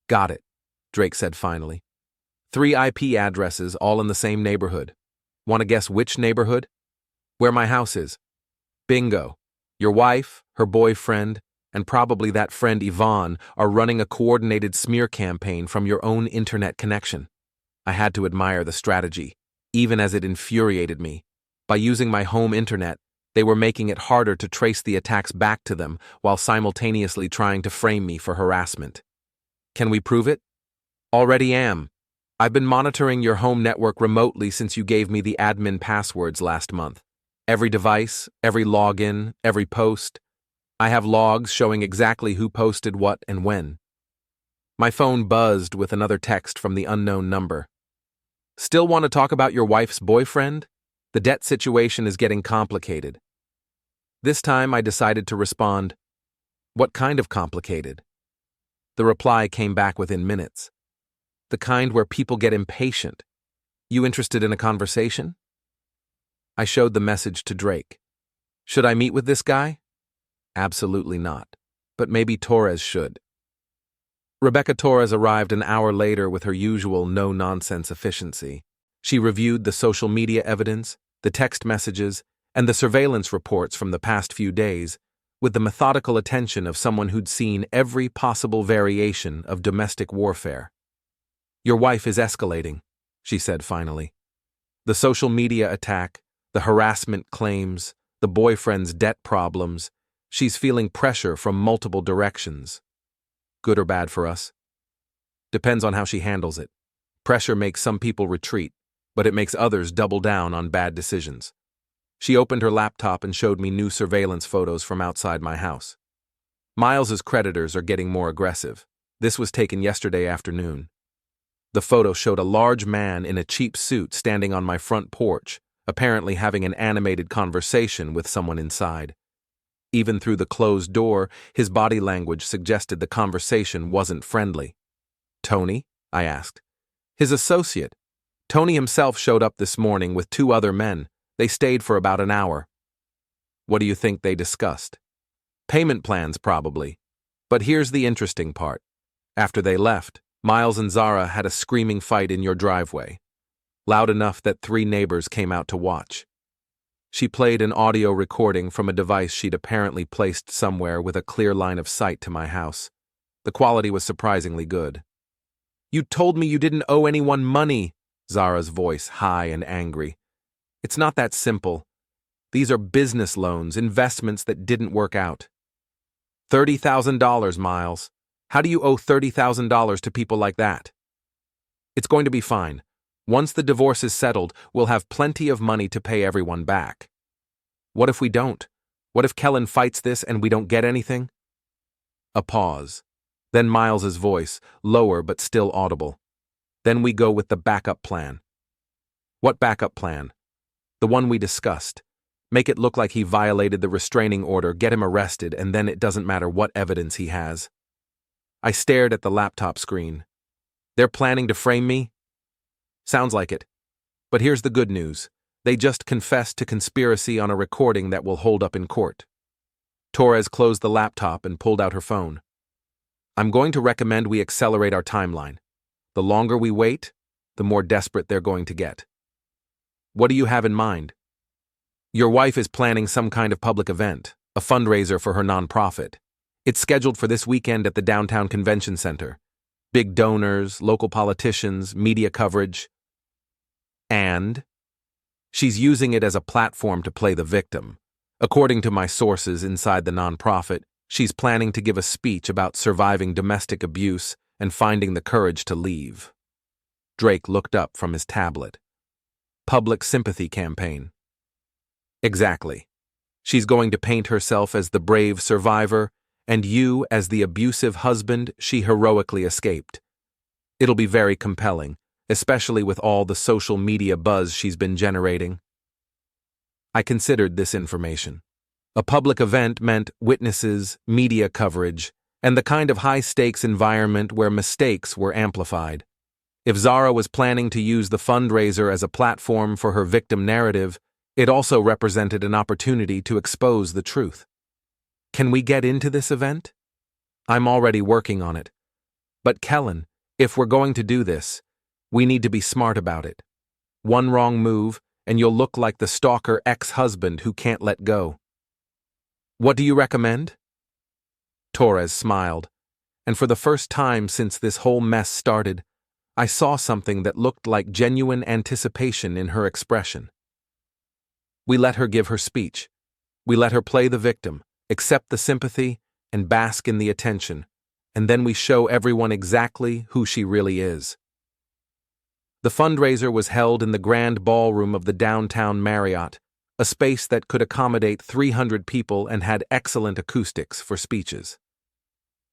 Got it, Drake said finally. 3 IP addresses all in the same neighborhood. Want to guess which neighborhood? Where my house is. Bingo. Your wife, her boyfriend, and probably that friend Yvonne are running a coordinated smear campaign from your own internet connection. I had to admire the strategy, even as it infuriated me. By using my home internet, they were making it harder to trace the attacks back to them while simultaneously trying to frame me for harassment. Can we prove it? Already am. I've been monitoring your home network remotely since you gave me the admin passwords last month. Every device, every login, every post. I have logs showing exactly who posted what and when. My phone buzzed with another text from the unknown number. Still want to talk about your wife's boyfriend? The debt situation is getting complicated. This time I decided to respond, what kind of complicated? The reply came back within minutes. The kind where people get impatient. You interested in a conversation? I showed the message to Drake. Should I meet with this guy? Absolutely not. But maybe Torres should. Rebecca Torres arrived an hour later with her usual no-nonsense efficiency. She reviewed the social media evidence, the text messages, and the surveillance reports from the past few days, with the methodical attention of someone who'd seen every possible variation of domestic warfare. Your wife is escalating, she said finally. The social media attack, the harassment claims, the boyfriend's debt problems, she's feeling pressure from multiple directions. Good or bad for us? Depends on how she handles it. Pressure makes some people retreat, but it makes others double down on bad decisions. She opened her laptop and showed me new surveillance photos from outside my house. Miles's creditors are getting more aggressive. This was taken yesterday afternoon. The photo showed a large man in a cheap suit standing on my front porch, apparently having an animated conversation with someone inside. Even through the closed door, his body language suggested the conversation wasn't friendly. "Tony?" I asked. "His associate. Tony himself showed up this morning with 2 other men. They stayed for about an hour." "What do you think they discussed?" "Payment plans, probably. But here's the interesting part. After they left, Miles and Zara had a screaming fight in your driveway, loud enough that 3 neighbors came out to watch." She played an audio recording from a device she'd apparently placed somewhere with a clear line of sight to my house. The quality was surprisingly good. "You told me you didn't owe anyone money," Zara's voice high and angry. "It's not that simple. These are business loans, investments that didn't work out." $30,000, Miles. How do you owe $30,000 to people like that? "It's going to be fine. Once the divorce is settled, we'll have plenty of money to pay everyone back." "What if we don't? What if Kellan fights this and we don't get anything?" A pause. Then Miles's voice, lower but still audible. "Then we go with the backup plan." "What backup plan?" "The one we discussed. Make it look like he violated the restraining order, get him arrested, and then it doesn't matter what evidence he has." I stared at the laptop screen. "They're planning to frame me?" "Sounds like it. But here's the good news. They just confessed to conspiracy on a recording that will hold up in court." Torres closed the laptop and pulled out her phone. "I'm going to recommend we accelerate our timeline. The longer we wait, the more desperate they're going to get." "What do you have in mind?" "Your wife is planning some kind of public event, a fundraiser for her nonprofit. It's scheduled for this weekend at the downtown convention center. Big donors, local politicians, media coverage. And she's using it as a platform to play the victim. According to my sources inside the nonprofit, she's planning to give a speech about surviving domestic abuse and finding the courage to leave." Drake looked up from his tablet. "Public sympathy campaign." "Exactly. She's going to paint herself as the brave survivor and you as the abusive husband she heroically escaped. It'll be very compelling, especially with all the social media buzz she's been generating." I considered this information. A public event meant witnesses, media coverage, and the kind of high-stakes environment where mistakes were amplified. If Zara was planning to use the fundraiser as a platform for her victim narrative, it also represented an opportunity to expose the truth. "Can we get into this event?" "I'm already working on it. But Kellan, if we're going to do this, we need to be smart about it. One wrong move, and you'll look like the stalker ex-husband who can't let go." "What do you recommend?" Torres smiled, and for the first time since this whole mess started, I saw something that looked like genuine anticipation in her expression. "We let her give her speech. We let her play the victim, accept the sympathy, and bask in the attention, and then we show everyone exactly who she really is." The fundraiser was held in the grand ballroom of the downtown Marriott, a space that could accommodate 300 people and had excellent acoustics for speeches.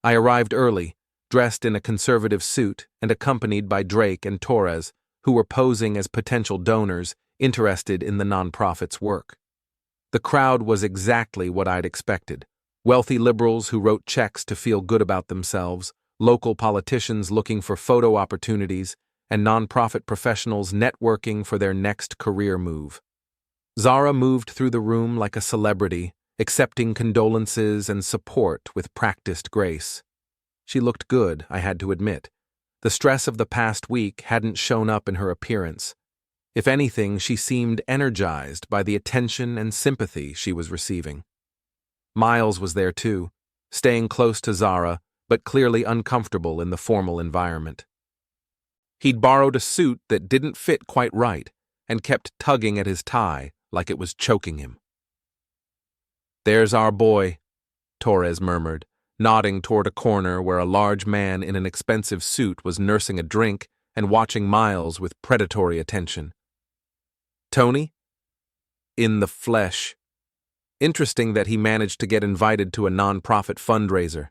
I arrived early, dressed in a conservative suit and accompanied by Drake and Torres, who were posing as potential donors interested in the nonprofit's work. The crowd was exactly what I'd expected. Wealthy liberals who wrote checks to feel good about themselves, local politicians looking for photo opportunities, and nonprofit professionals networking for their next career move. Zara moved through the room like a celebrity, accepting condolences and support with practiced grace. She looked good, I had to admit. The stress of the past week hadn't shown up in her appearance. If anything, she seemed energized by the attention and sympathy she was receiving. Miles was there too, staying close to Zara, but clearly uncomfortable in the formal environment. He'd borrowed a suit that didn't fit quite right and kept tugging at his tie like it was choking him. "There's our boy," Torres murmured, nodding toward a corner where a large man in an expensive suit was nursing a drink and watching Miles with predatory attention. "Tony?" "In the flesh. Interesting that he managed to get invited to a non-profit fundraiser."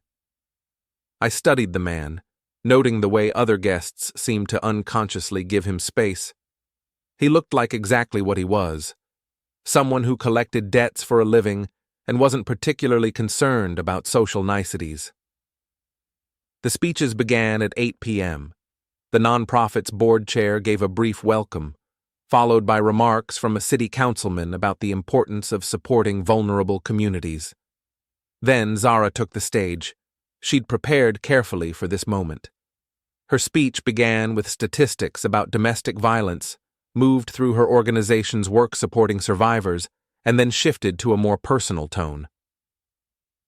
I studied the man, noting the way other guests seemed to unconsciously give him space. He looked like exactly what he was. Someone who collected debts for a living and wasn't particularly concerned about social niceties. The speeches began at 8 p.m. The nonprofit's board chair gave a brief welcome, followed by remarks from a city councilman about the importance of supporting vulnerable communities. Then Zara took the stage. She'd prepared carefully for this moment. Her speech began with statistics about domestic violence, moved through her organization's work supporting survivors, and then shifted to a more personal tone.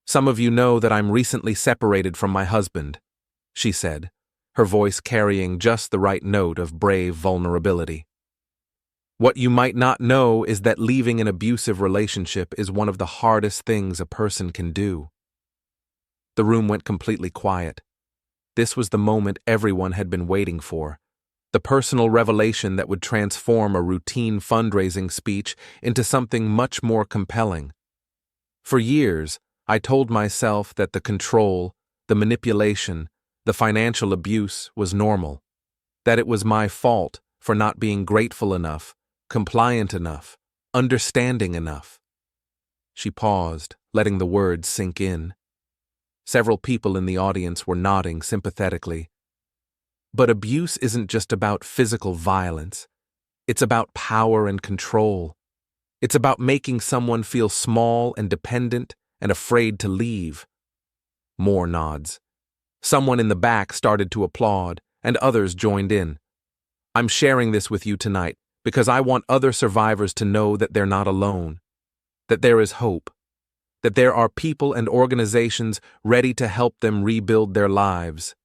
"Some of you know that I'm recently separated from my husband," she said, her voice carrying just the right note of brave vulnerability. "What you might not know is that leaving an abusive relationship is one of the hardest things a person can do." The room went completely quiet. This was the moment everyone had been waiting for, the personal revelation that would transform a routine fundraising speech into something much more compelling. For years, I told myself that the control, the manipulation, the financial abuse was normal, that it was my fault for not being grateful enough, compliant enough, understanding enough. She paused, letting the words sink in. Several people in the audience were nodding sympathetically. But abuse isn't just about physical violence. It's about power and control. It's about making someone feel small and dependent and afraid to leave. More nods. Someone in the back started to applaud, and others joined in. "I'm sharing this with you tonight because I want other survivors to know that they're not alone, that there is hope, that there are people and organizations ready to help them rebuild their lives."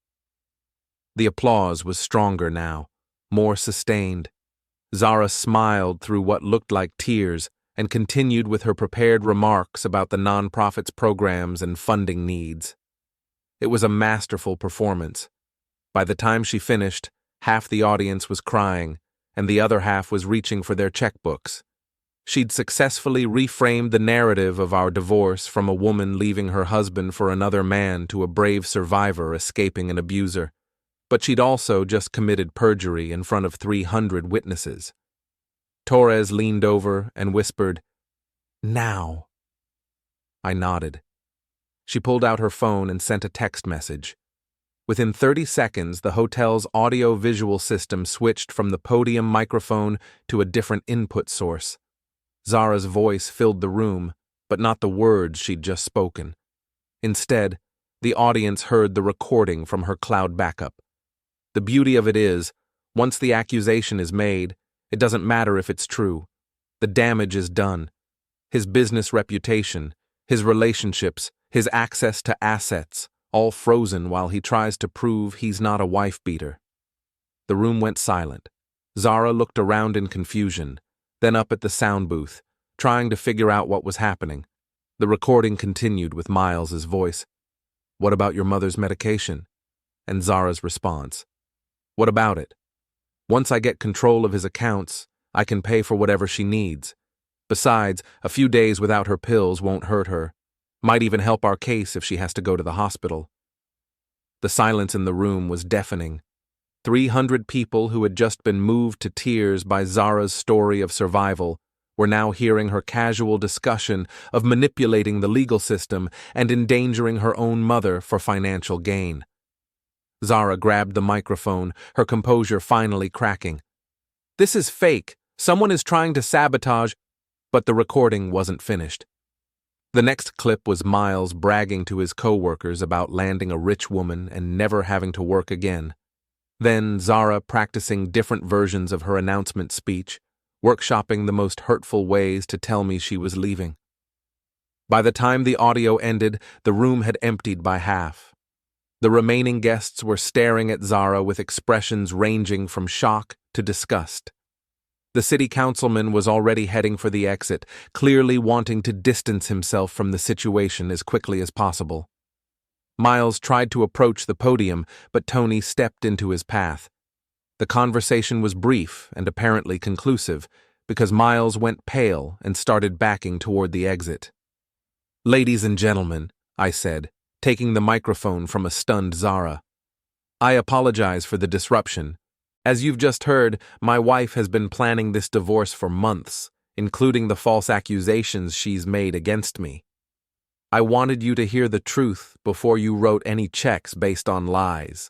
The applause was stronger now, more sustained. Zara smiled through what looked like tears and continued with her prepared remarks about the nonprofit's programs and funding needs. It was a masterful performance. By the time she finished, half the audience was crying, and the other half was reaching for their checkbooks. She'd successfully reframed the narrative of our divorce from a woman leaving her husband for another man to a brave survivor escaping an abuser. But she'd also just committed perjury in front of 300 witnesses. Torres leaned over and whispered, "Now." I nodded. She pulled out her phone and sent a text message. Within 30 seconds, the hotel's audio-visual system switched from the podium microphone to a different input source. Zara's voice filled the room, but not the words she'd just spoken. Instead, the audience heard the recording from her cloud backup. The beauty of it is, once the accusation is made, it doesn't matter if it's true. The damage is done. His business reputation, his relationships, his access to assets, all frozen while he tries to prove he's not a wife-beater. The room went silent. Zara looked around in confusion, then up at the sound booth, trying to figure out what was happening. The recording continued with Miles's voice. "What about your mother's medication?" And Zara's response. "What about it? Once I get control of his accounts, I can pay for whatever she needs. Besides, a few days without her pills won't hurt her. Might even help our case if she has to go to the hospital." The silence in the room was deafening. 300 people who had just been moved to tears by Zara's story of survival were now hearing her casual discussion of manipulating the legal system and endangering her own mother for financial gain. Zara grabbed the microphone, her composure finally cracking. "This is fake. Someone is trying to sabotage," but the recording wasn't finished. The next clip was Miles bragging to his coworkers about landing a rich woman and never having to work again. Then Zara practicing different versions of her announcement speech, workshopping the most hurtful ways to tell me she was leaving. By the time the audio ended, the room had emptied by half. The remaining guests were staring at Zara with expressions ranging from shock to disgust. The city councilman was already heading for the exit, clearly wanting to distance himself from the situation as quickly as possible. Miles tried to approach the podium, but Tony stepped into his path. The conversation was brief and apparently conclusive, because Miles went pale and started backing toward the exit. "Ladies and gentlemen," I said, taking the microphone from a stunned Zara. "I apologize for the disruption, As you've just heard, my wife has been planning this divorce for months, including the false accusations she's made against me. I wanted you to hear the truth before you wrote any checks based on lies.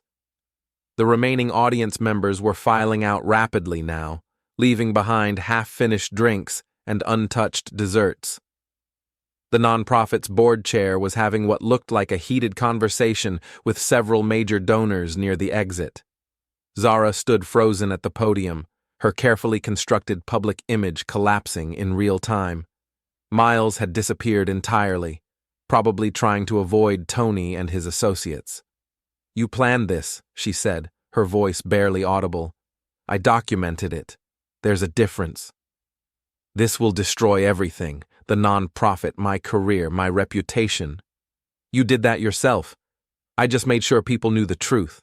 The remaining audience members were filing out rapidly now, leaving behind half-finished drinks and untouched desserts. The nonprofit's board chair was having what looked like a heated conversation with several major donors near the exit. Zara stood frozen at the podium, her carefully constructed public image collapsing in real time. Miles had disappeared entirely, probably trying to avoid Tony and his associates. "You planned this," she said, her voice barely audible. "I documented it. There's a difference. This will destroy everything, the non-profit, my career, my reputation. You did that yourself. I just made sure people knew the truth."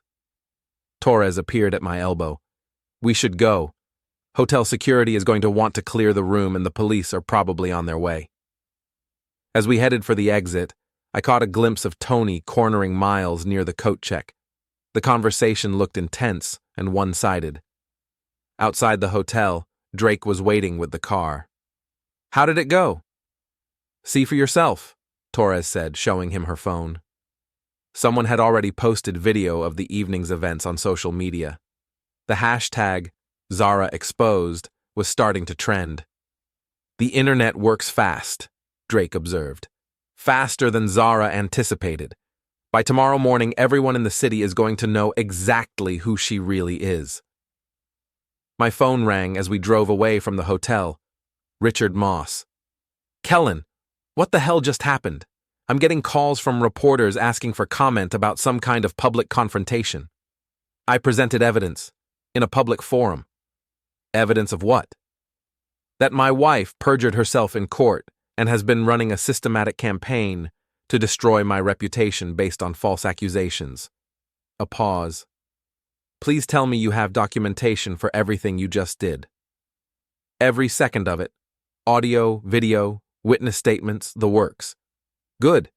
Torres appeared at my elbow. "We should go. Hotel security is going to want to clear the room and the police are probably on their way." As we headed for the exit, I caught a glimpse of Tony cornering Miles near the coat check. The conversation looked intense and one-sided. Outside the hotel, Drake was waiting with the car. "How did it go?" "See for yourself," Torres said, showing him her phone. Someone had already posted video of the evening's events on social media. The hashtag Zara Exposed was starting to trend. "The internet works fast," Drake observed. "Faster than Zara anticipated. By tomorrow morning, everyone in the city is going to know exactly who she really is." My phone rang as we drove away from the hotel. Richard Moss. "Kellan, what the hell just happened? I'm getting calls from reporters asking for comment about some kind of public confrontation. I presented evidence in a public forum." "Evidence of what?" "That my wife perjured herself in court and has been running a systematic campaign to destroy my reputation based on false accusations." A pause. "Please tell me you have documentation for everything you just did." "Every second of it. Audio, video, witness statements, the works." "Good,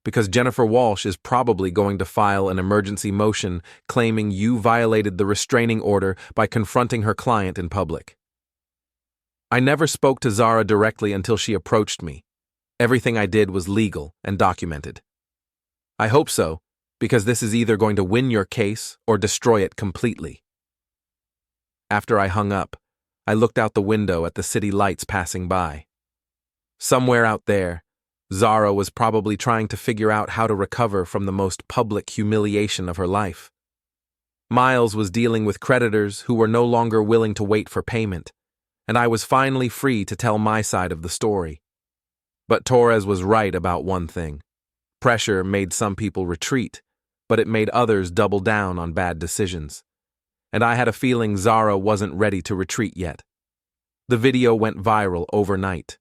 because Jennifer Walsh is probably going to file an emergency motion claiming you violated the restraining order by confronting her client in public." I never spoke to Zara directly until she approached me. Everything I did was legal and documented. "I hope so, because this is either going to win your case or destroy it completely." After I hung up, I looked out the window at the city lights passing by. Somewhere out there, Zara was probably trying to figure out how to recover from the most public humiliation of her life. Miles was dealing with creditors who were no longer willing to wait for payment, and I was finally free to tell my side of the story. But Torres was right about one thing. Pressure made some people retreat, but it made others double down on bad decisions. And I had a feeling Zara wasn't ready to retreat yet. The video went viral overnight.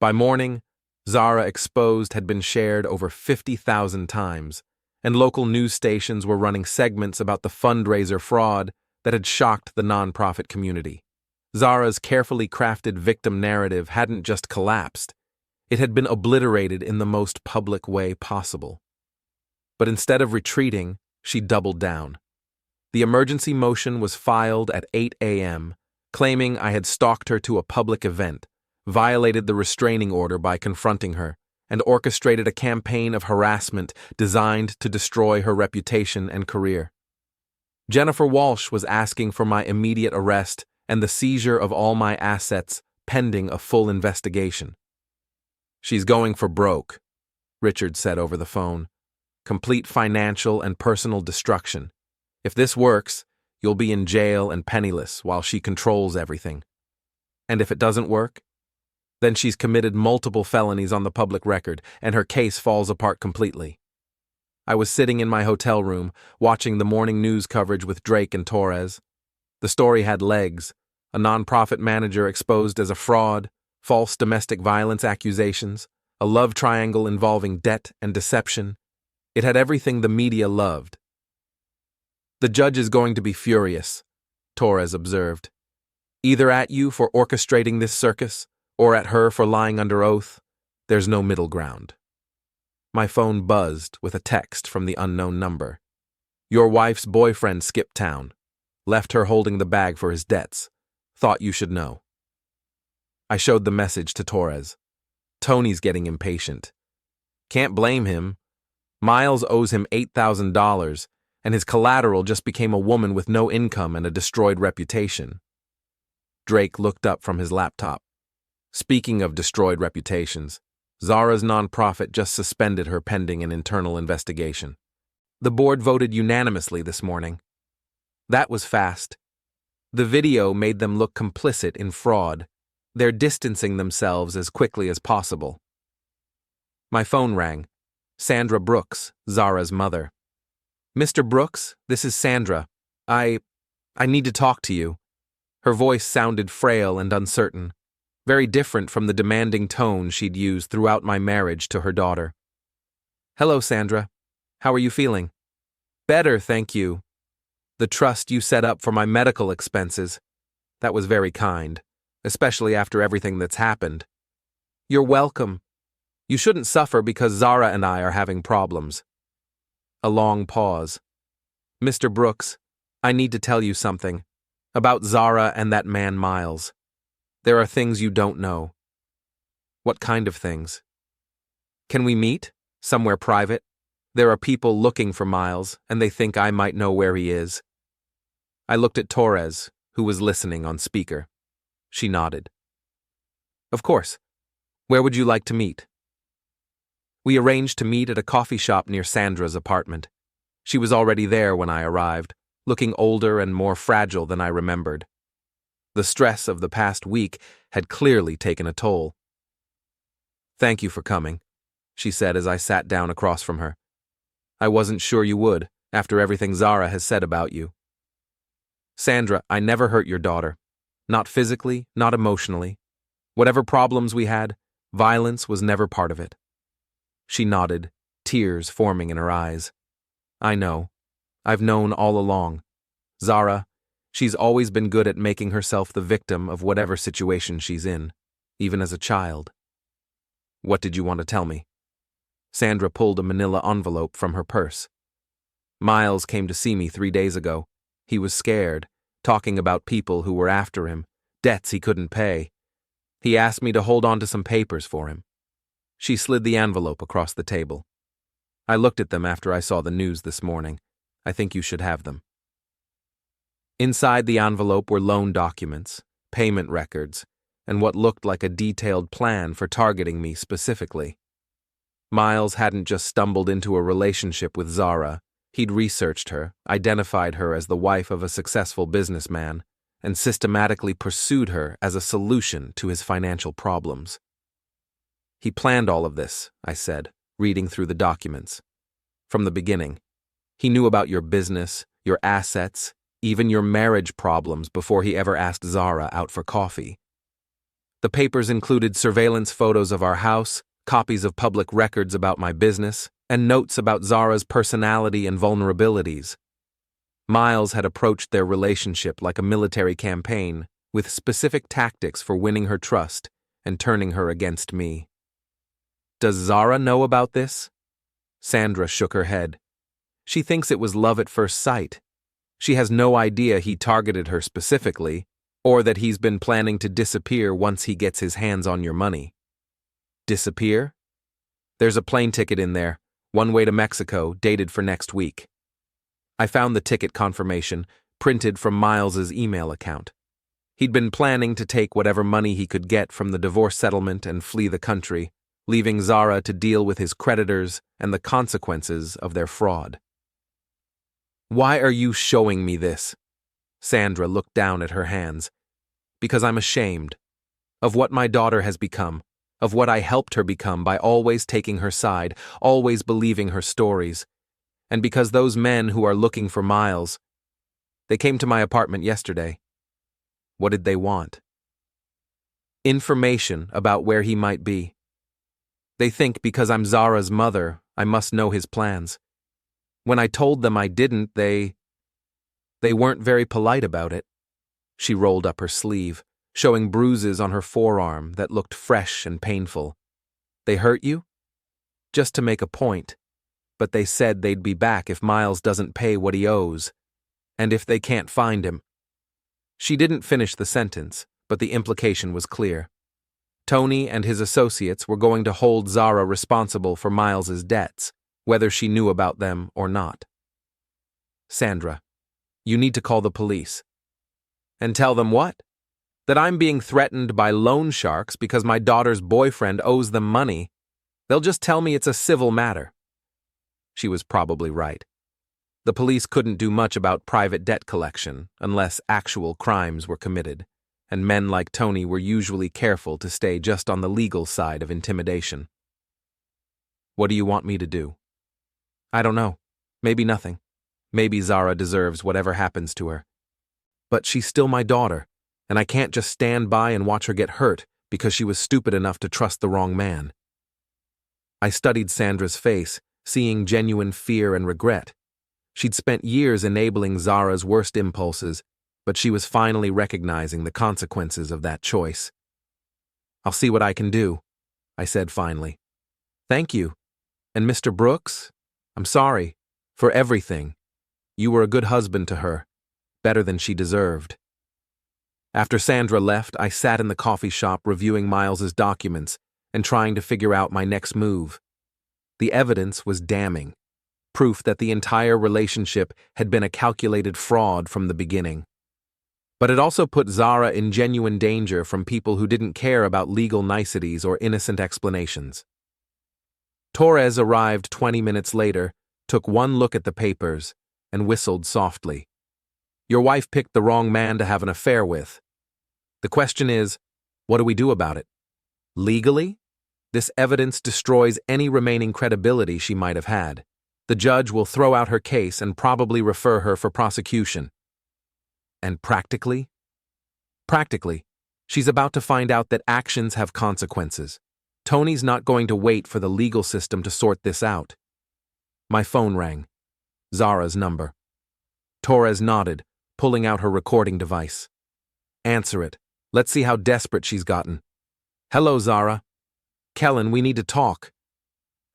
By morning, Zara Exposed had been shared over 50,000 times, and local news stations were running segments about the fundraiser fraud that had shocked the nonprofit community. Zara's carefully crafted victim narrative hadn't just collapsed, it had been obliterated in the most public way possible. But instead of retreating, she doubled down. The emergency motion was filed at 8 a.m., claiming I had stalked her to a public event, violated the restraining order by confronting her, and orchestrated a campaign of harassment designed to destroy her reputation and career. Jennifer Walsh was asking for my immediate arrest and the seizure of all my assets pending a full investigation. "She's going for broke," Richard said over the phone. "Complete financial and personal destruction. If this works, you'll be in jail and penniless while she controls everything. And if it doesn't work, then she's committed multiple felonies on the public record, and her case falls apart completely." I was sitting in my hotel room, watching the morning news coverage with Drake and Torres. The story had legs: a nonprofit manager exposed as a fraud, false domestic violence accusations, a love triangle involving debt and deception. It had everything the media loved. "The judge is going to be furious," Torres observed. "Either at you for orchestrating this circus, or at her for lying under oath. There's no middle ground." My phone buzzed with a text from the unknown number. "Your wife's boyfriend skipped town. Left her holding the bag for his debts. Thought you should know. I showed the message to Torres. Tony's getting impatient. Can't blame him. Miles owes him $8,000, and his collateral just became a woman with no income and a destroyed reputation. Drake looked up from his laptop. Speaking of destroyed reputations, Zara's nonprofit just suspended her pending an internal investigation. The board voted unanimously this morning. That was fast. The video made them look complicit in fraud. They're distancing themselves as quickly as possible. My phone rang. Sandra Brooks, Zara's mother. Mr. Brooks, this is Sandra. I need to talk to you. Her voice sounded frail and uncertain, very different from the demanding tone she'd used throughout my marriage to her daughter. Hello, Sandra. How are you feeling? Better, thank you. The trust you set up for my medical expenses. That was very kind, especially after everything that's happened. You're welcome. You shouldn't suffer because Zara and I are having problems. A long pause. Mr. Brooks, I need to tell you something. About Zara and that man Miles. There are things you don't know. What kind of things? Can we meet? Somewhere private? There are people looking for Miles, and they think I might know where he is. I looked at Torres, who was listening on speaker. She nodded. Of course. Where would you like to meet? We arranged to meet at a coffee shop near Sandra's apartment. She was already there when I arrived, looking older and more fragile than I remembered. The stress of the past week had clearly taken a toll. Thank you for coming, she said as I sat down across from her. I wasn't sure you would, after everything Zara has said about you. Sandra, I never hurt your daughter. Not physically, not emotionally. Whatever problems we had, violence was never part of it. She nodded, tears forming in her eyes. I know. I've known all along. Zara, she's always been good at making herself the victim of whatever situation she's in, even as a child. What did you want to tell me? Sandra pulled a manila envelope from her purse. Miles came to see me 3 days ago. He was scared, talking about people who were after him, debts he couldn't pay. He asked me to hold on to some papers for him. She slid the envelope across the table. I looked at them after I saw the news this morning. I think you should have them. Inside the envelope were loan documents, payment records, and what looked like a detailed plan for targeting me specifically. Miles hadn't just stumbled into a relationship with Zara. He'd researched her, identified her as the wife of a successful businessman, and systematically pursued her as a solution to his financial problems. He planned all of this, I said, reading through the documents. From the beginning. He knew about your business, your assets, even your marriage problems before he ever asked Zara out for coffee. The papers included surveillance photos of our house, copies of public records about my business, and notes about Zara's personality and vulnerabilities. Miles had approached their relationship like a military campaign, with specific tactics for winning her trust and turning her against me. Does Zara know about this? Sandra shook her head. She thinks it was love at first sight. She has no idea he targeted her specifically, or that he's been planning to disappear once he gets his hands on your money. Disappear? There's a plane ticket in there, one way to Mexico, dated for next week. I found the ticket confirmation, printed from Miles's email account. He'd been planning to take whatever money he could get from the divorce settlement and flee the country, leaving Zara to deal with his creditors and the consequences of their fraud. Why are you showing me this? Sandra looked down at her hands. Because I'm ashamed of what my daughter has become, of what I helped her become by always taking her side, always believing her stories, and because those men who are looking for Miles, they came to my apartment yesterday. What did they want? Information about where he might be. They think because I'm Zara's mother, I must know his plans. When I told them I didn't, they weren't very polite about it. She rolled up her sleeve, showing bruises on her forearm that looked fresh and painful. They hurt you? Just to make a point. But they said they'd be back if Miles doesn't pay what he owes. And if they can't find him. She didn't finish the sentence, but the implication was clear. Tony and his associates were going to hold Zara responsible for Miles's debts, whether she knew about them or not. Sandra, you need to call the police. And tell them what? That I'm being threatened by loan sharks because my daughter's boyfriend owes them money. They'll just tell me it's a civil matter. She was probably right. The police couldn't do much about private debt collection unless actual crimes were committed, and men like Tony were usually careful to stay just on the legal side of intimidation. What do you want me to do? I don't know. Maybe nothing. Maybe Zara deserves whatever happens to her. But she's still my daughter, and I can't just stand by and watch her get hurt because she was stupid enough to trust the wrong man. I studied Sandra's face, seeing genuine fear and regret. She'd spent years enabling Zara's worst impulses, but she was finally recognizing the consequences of that choice. I'll see what I can do, I said finally. Thank you. And Mr. Brooks, I'm sorry for everything. You were a good husband to her, better than she deserved. After Sandra left, I sat in the coffee shop reviewing Miles's documents and trying to figure out my next move. The evidence was damning, proof that the entire relationship had been a calculated fraud from the beginning. But it also put Zara in genuine danger from people who didn't care about legal niceties or innocent explanations. Torres arrived 20 minutes later, took one look at the papers, and whistled softly. Your wife picked the wrong man to have an affair with. The question is, what do we do about it? Legally? This evidence destroys any remaining credibility she might have had. The judge will throw out her case and probably refer her for prosecution. And practically? Practically, she's about to find out that actions have consequences. Tony's not going to wait for the legal system to sort this out. My phone rang. Zara's number. Torres nodded, pulling out her recording device. Answer it. Let's see how desperate she's gotten. Hello, Zara. Kellan, we need to talk.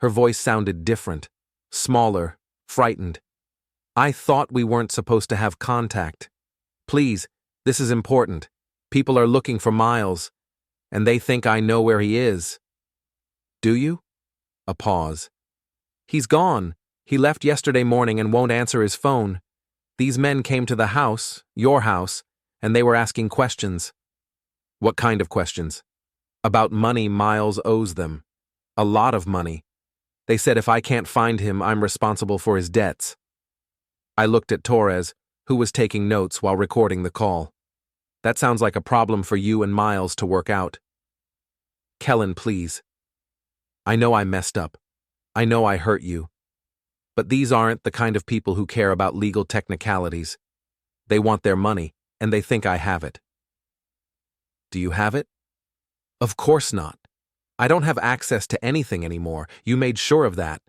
Her voice sounded different, smaller, frightened. I thought we weren't supposed to have contact. Please, this is important. People are looking for Miles, and they think I know where he is. Do you? A pause. He's gone. He left yesterday morning and won't answer his phone. These men came to the house, your house, and they were asking questions. What kind of questions? About money Miles owes them. A lot of money. They said if I can't find him, I'm responsible for his debts. I looked at Torres, who was taking notes while recording the call. That sounds like a problem for you and Miles to work out. Kellan, please. I know I messed up. I know I hurt you. But these aren't the kind of people who care about legal technicalities. They want their money, and they think I have it. Do you have it? Of course not. I don't have access to anything anymore. You made sure of that.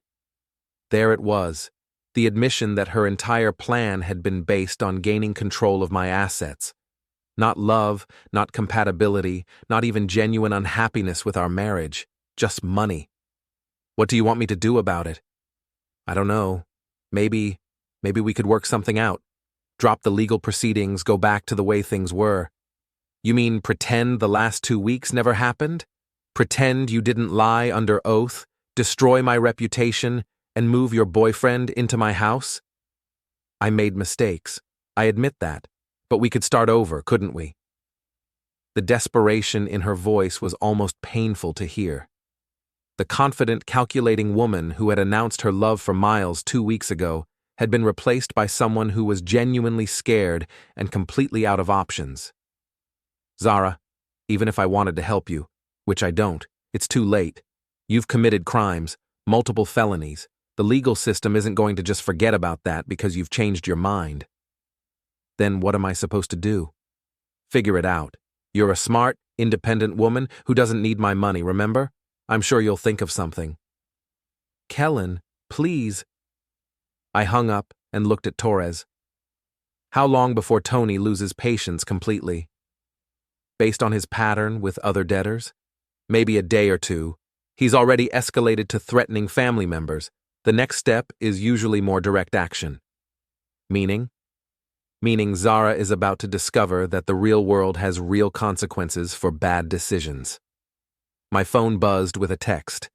There it was, the admission that her entire plan had been based on gaining control of my assets. Not love, not compatibility, not even genuine unhappiness with our marriage. Just money. What do you want me to do about it? I don't know. Maybe we could work something out. Drop the legal proceedings, go back to the way things were. You mean pretend the last 2 weeks never happened? Pretend you didn't lie under oath, destroy my reputation, and move your boyfriend into my house? I made mistakes. I admit that. But we could start over, couldn't we? The desperation in her voice was almost painful to hear. The confident, calculating woman who had announced her love for Miles 2 weeks ago had been replaced by someone who was genuinely scared and completely out of options. Zara, even if I wanted to help you, which I don't, it's too late. You've committed crimes, multiple felonies. The legal system isn't going to just forget about that because you've changed your mind. Then what am I supposed to do? Figure it out. You're a smart, independent woman who doesn't need my money, remember? I'm sure you'll think of something. Kellan, please. I hung up and looked at Torres. How long before Tony loses patience completely? Based on his pattern with other debtors? Maybe a day or two. He's already escalated to threatening family members. The next step is usually more direct action. Meaning? meaning Zara is about to discover that the real world has real consequences for bad decisions. My phone buzzed with a text.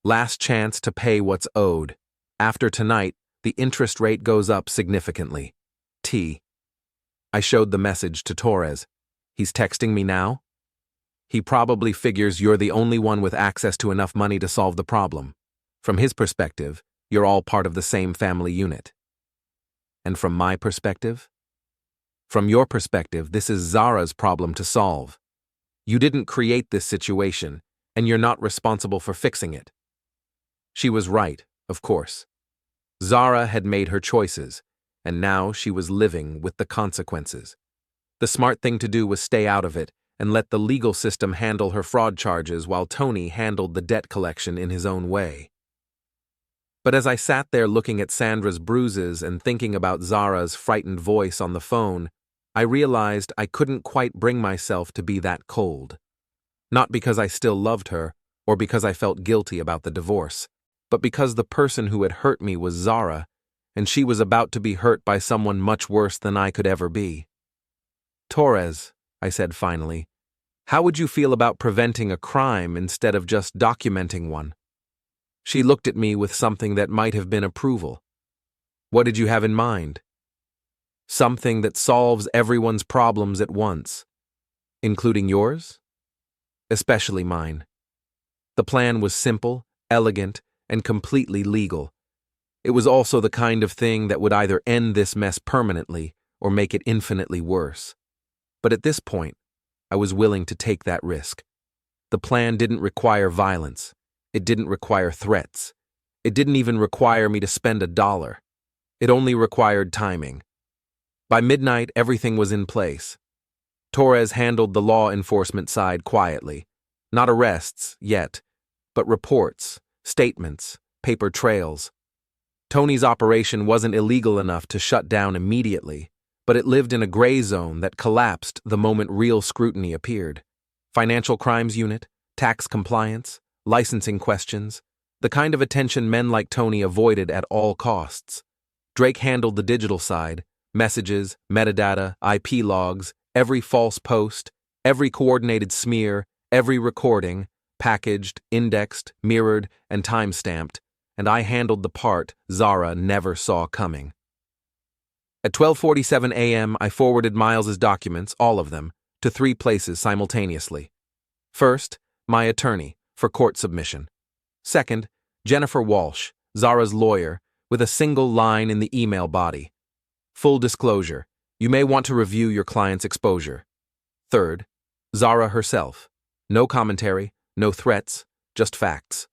Last chance to pay what's owed. After tonight, the interest rate goes up significantly. T. I showed the message to Torres. He's texting me now? He probably figures you're the only one with access to enough money to solve the problem. From his perspective, you're all part of the same family unit. And from my perspective? From your perspective, this is Zara's problem to solve. You didn't create this situation, and you're not responsible for fixing it. She was right, of course. Zara had made her choices, and now she was living with the consequences. The smart thing to do was stay out of it and let the legal system handle her fraud charges while Tony handled the debt collection in his own way. But as I sat there looking at Sandra's bruises and thinking about Zara's frightened voice on the phone, I realized I couldn't quite bring myself to be that cold. Not because I still loved her, or because I felt guilty about the divorce, but because the person who had hurt me was Zara, and she was about to be hurt by someone much worse than I could ever be. Torres, I said finally, how would you feel about preventing a crime instead of just documenting one? She looked at me with something that might have been approval. What did you have in mind? Something that solves everyone's problems at once, including yours? Especially mine. The plan was simple, elegant, and completely legal. It was also the kind of thing that would either end this mess permanently or make it infinitely worse. But at this point, I was willing to take that risk. The plan didn't require violence. It didn't require threats. It didn't even require me to spend $1. It only required timing. By midnight, everything was in place. Torres handled the law enforcement side quietly. Not arrests, yet, but reports, statements, paper trails. Tony's operation wasn't illegal enough to shut down immediately, but it lived in a gray zone that collapsed the moment real scrutiny appeared. Financial crimes unit, tax compliance, licensing questions, the kind of attention men like Tony avoided at all costs. Drake handled the digital side, messages, metadata, IP logs, every false post, every coordinated smear, every recording, packaged, indexed, mirrored, and time-stamped, and I handled the part Zara never saw coming. At 12:47 a.m., I forwarded Miles's documents, all of them, to 3 places simultaneously. First, my attorney, for court submission. Second, Jennifer Walsh, Zara's lawyer, with a single line in the email body. Full disclosure, you may want to review your client's exposure. Third, Zara herself. No commentary, no threats, just facts.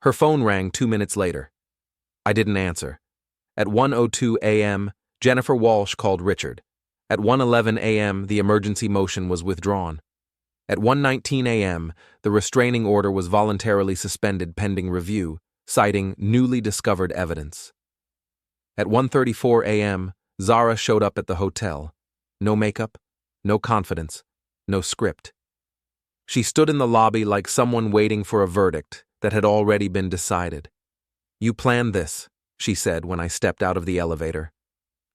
Her phone rang 2 minutes later. I didn't answer. At 1:02 a.m., Jennifer Walsh called Richard. At 1:11 a.m., the emergency motion was withdrawn. At 1:19 a.m., the restraining order was voluntarily suspended pending review, citing newly discovered evidence. At 1:34 a.m., Zara showed up at the hotel. No makeup, no confidence, no script. She stood in the lobby like someone waiting for a verdict that had already been decided. You planned this, she said when I stepped out of the elevator.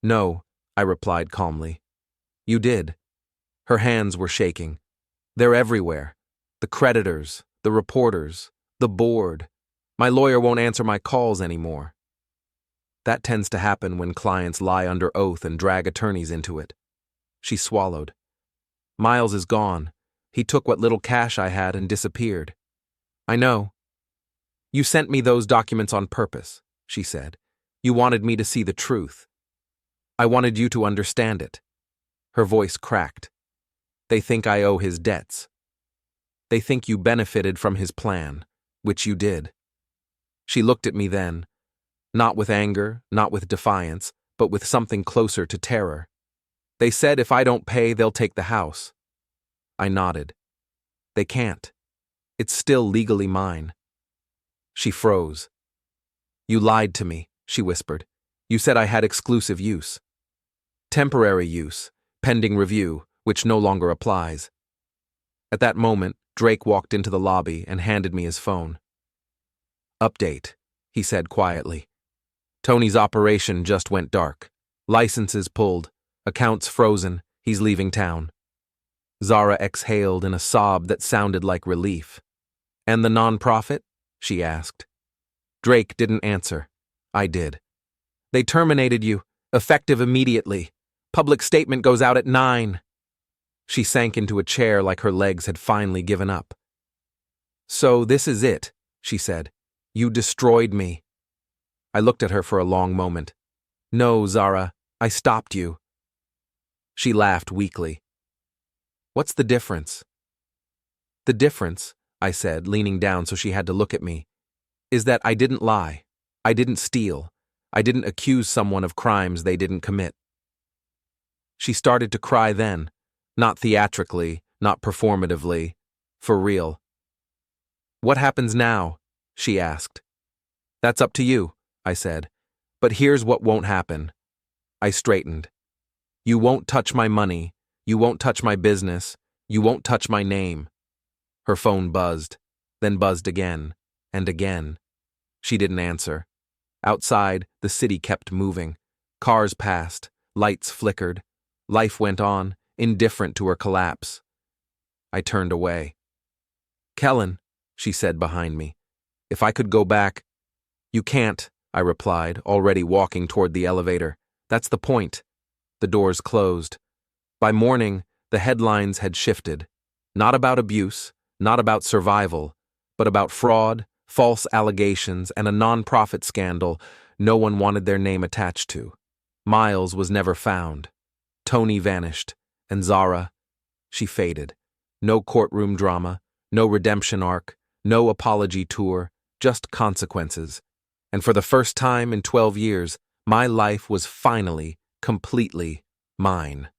No, I replied calmly. You did. Her hands were shaking. They're everywhere. The creditors, the reporters, the board. My lawyer won't answer my calls anymore. That tends to happen when clients lie under oath and drag attorneys into it. She swallowed. Miles is gone. He took what little cash I had and disappeared. I know. You sent me those documents on purpose, she said. You wanted me to see the truth. I wanted you to understand it. Her voice cracked. They think I owe his debts. They think you benefited from his plan, which you did. She looked at me then, not with anger, not with defiance, but with something closer to terror. They said if I don't pay, they'll take the house. I nodded. They can't. It's still legally mine. She froze. You lied to me, she whispered. You said I had exclusive use. Temporary use, pending review, which no longer applies. At that moment, Drake walked into the lobby and handed me his phone. Update, he said quietly. Tony's operation just went dark. Licenses pulled. Accounts frozen. He's leaving town. Zara exhaled in a sob that sounded like relief. And the nonprofit? She asked. Drake didn't answer. I did. They terminated you, effective immediately. Public statement goes out at 9. She sank into a chair like her legs had finally given up. So this is it, she said. You destroyed me. I looked at her for a long moment. No, Zara, I stopped you. She laughed weakly. What's the difference? The difference, I said, leaning down so she had to look at me, is that I didn't lie. I didn't steal. I didn't accuse someone of crimes they didn't commit. She started to cry then, not theatrically, not performatively, for real. What happens now? She asked. That's up to you, I said. But here's what won't happen. I straightened. You won't touch my money. You won't touch my business. You won't touch my name. Her phone buzzed, then buzzed again, and again. She didn't answer. Outside, the city kept moving. Cars passed, lights flickered. Life went on, indifferent to her collapse. I turned away. Kellan, she said behind me. If I could go back. You can't, I replied, already walking toward the elevator. That's the point. The doors closed. By morning, the headlines had shifted. Not about abuse, not about survival, but about fraud, false allegations, and a nonprofit scandal no one wanted their name attached to. Miles was never found. Tony vanished. And Zara, she faded. No courtroom drama, no redemption arc, no apology tour, just consequences. And for the first time in 12 years, my life was finally, completely mine.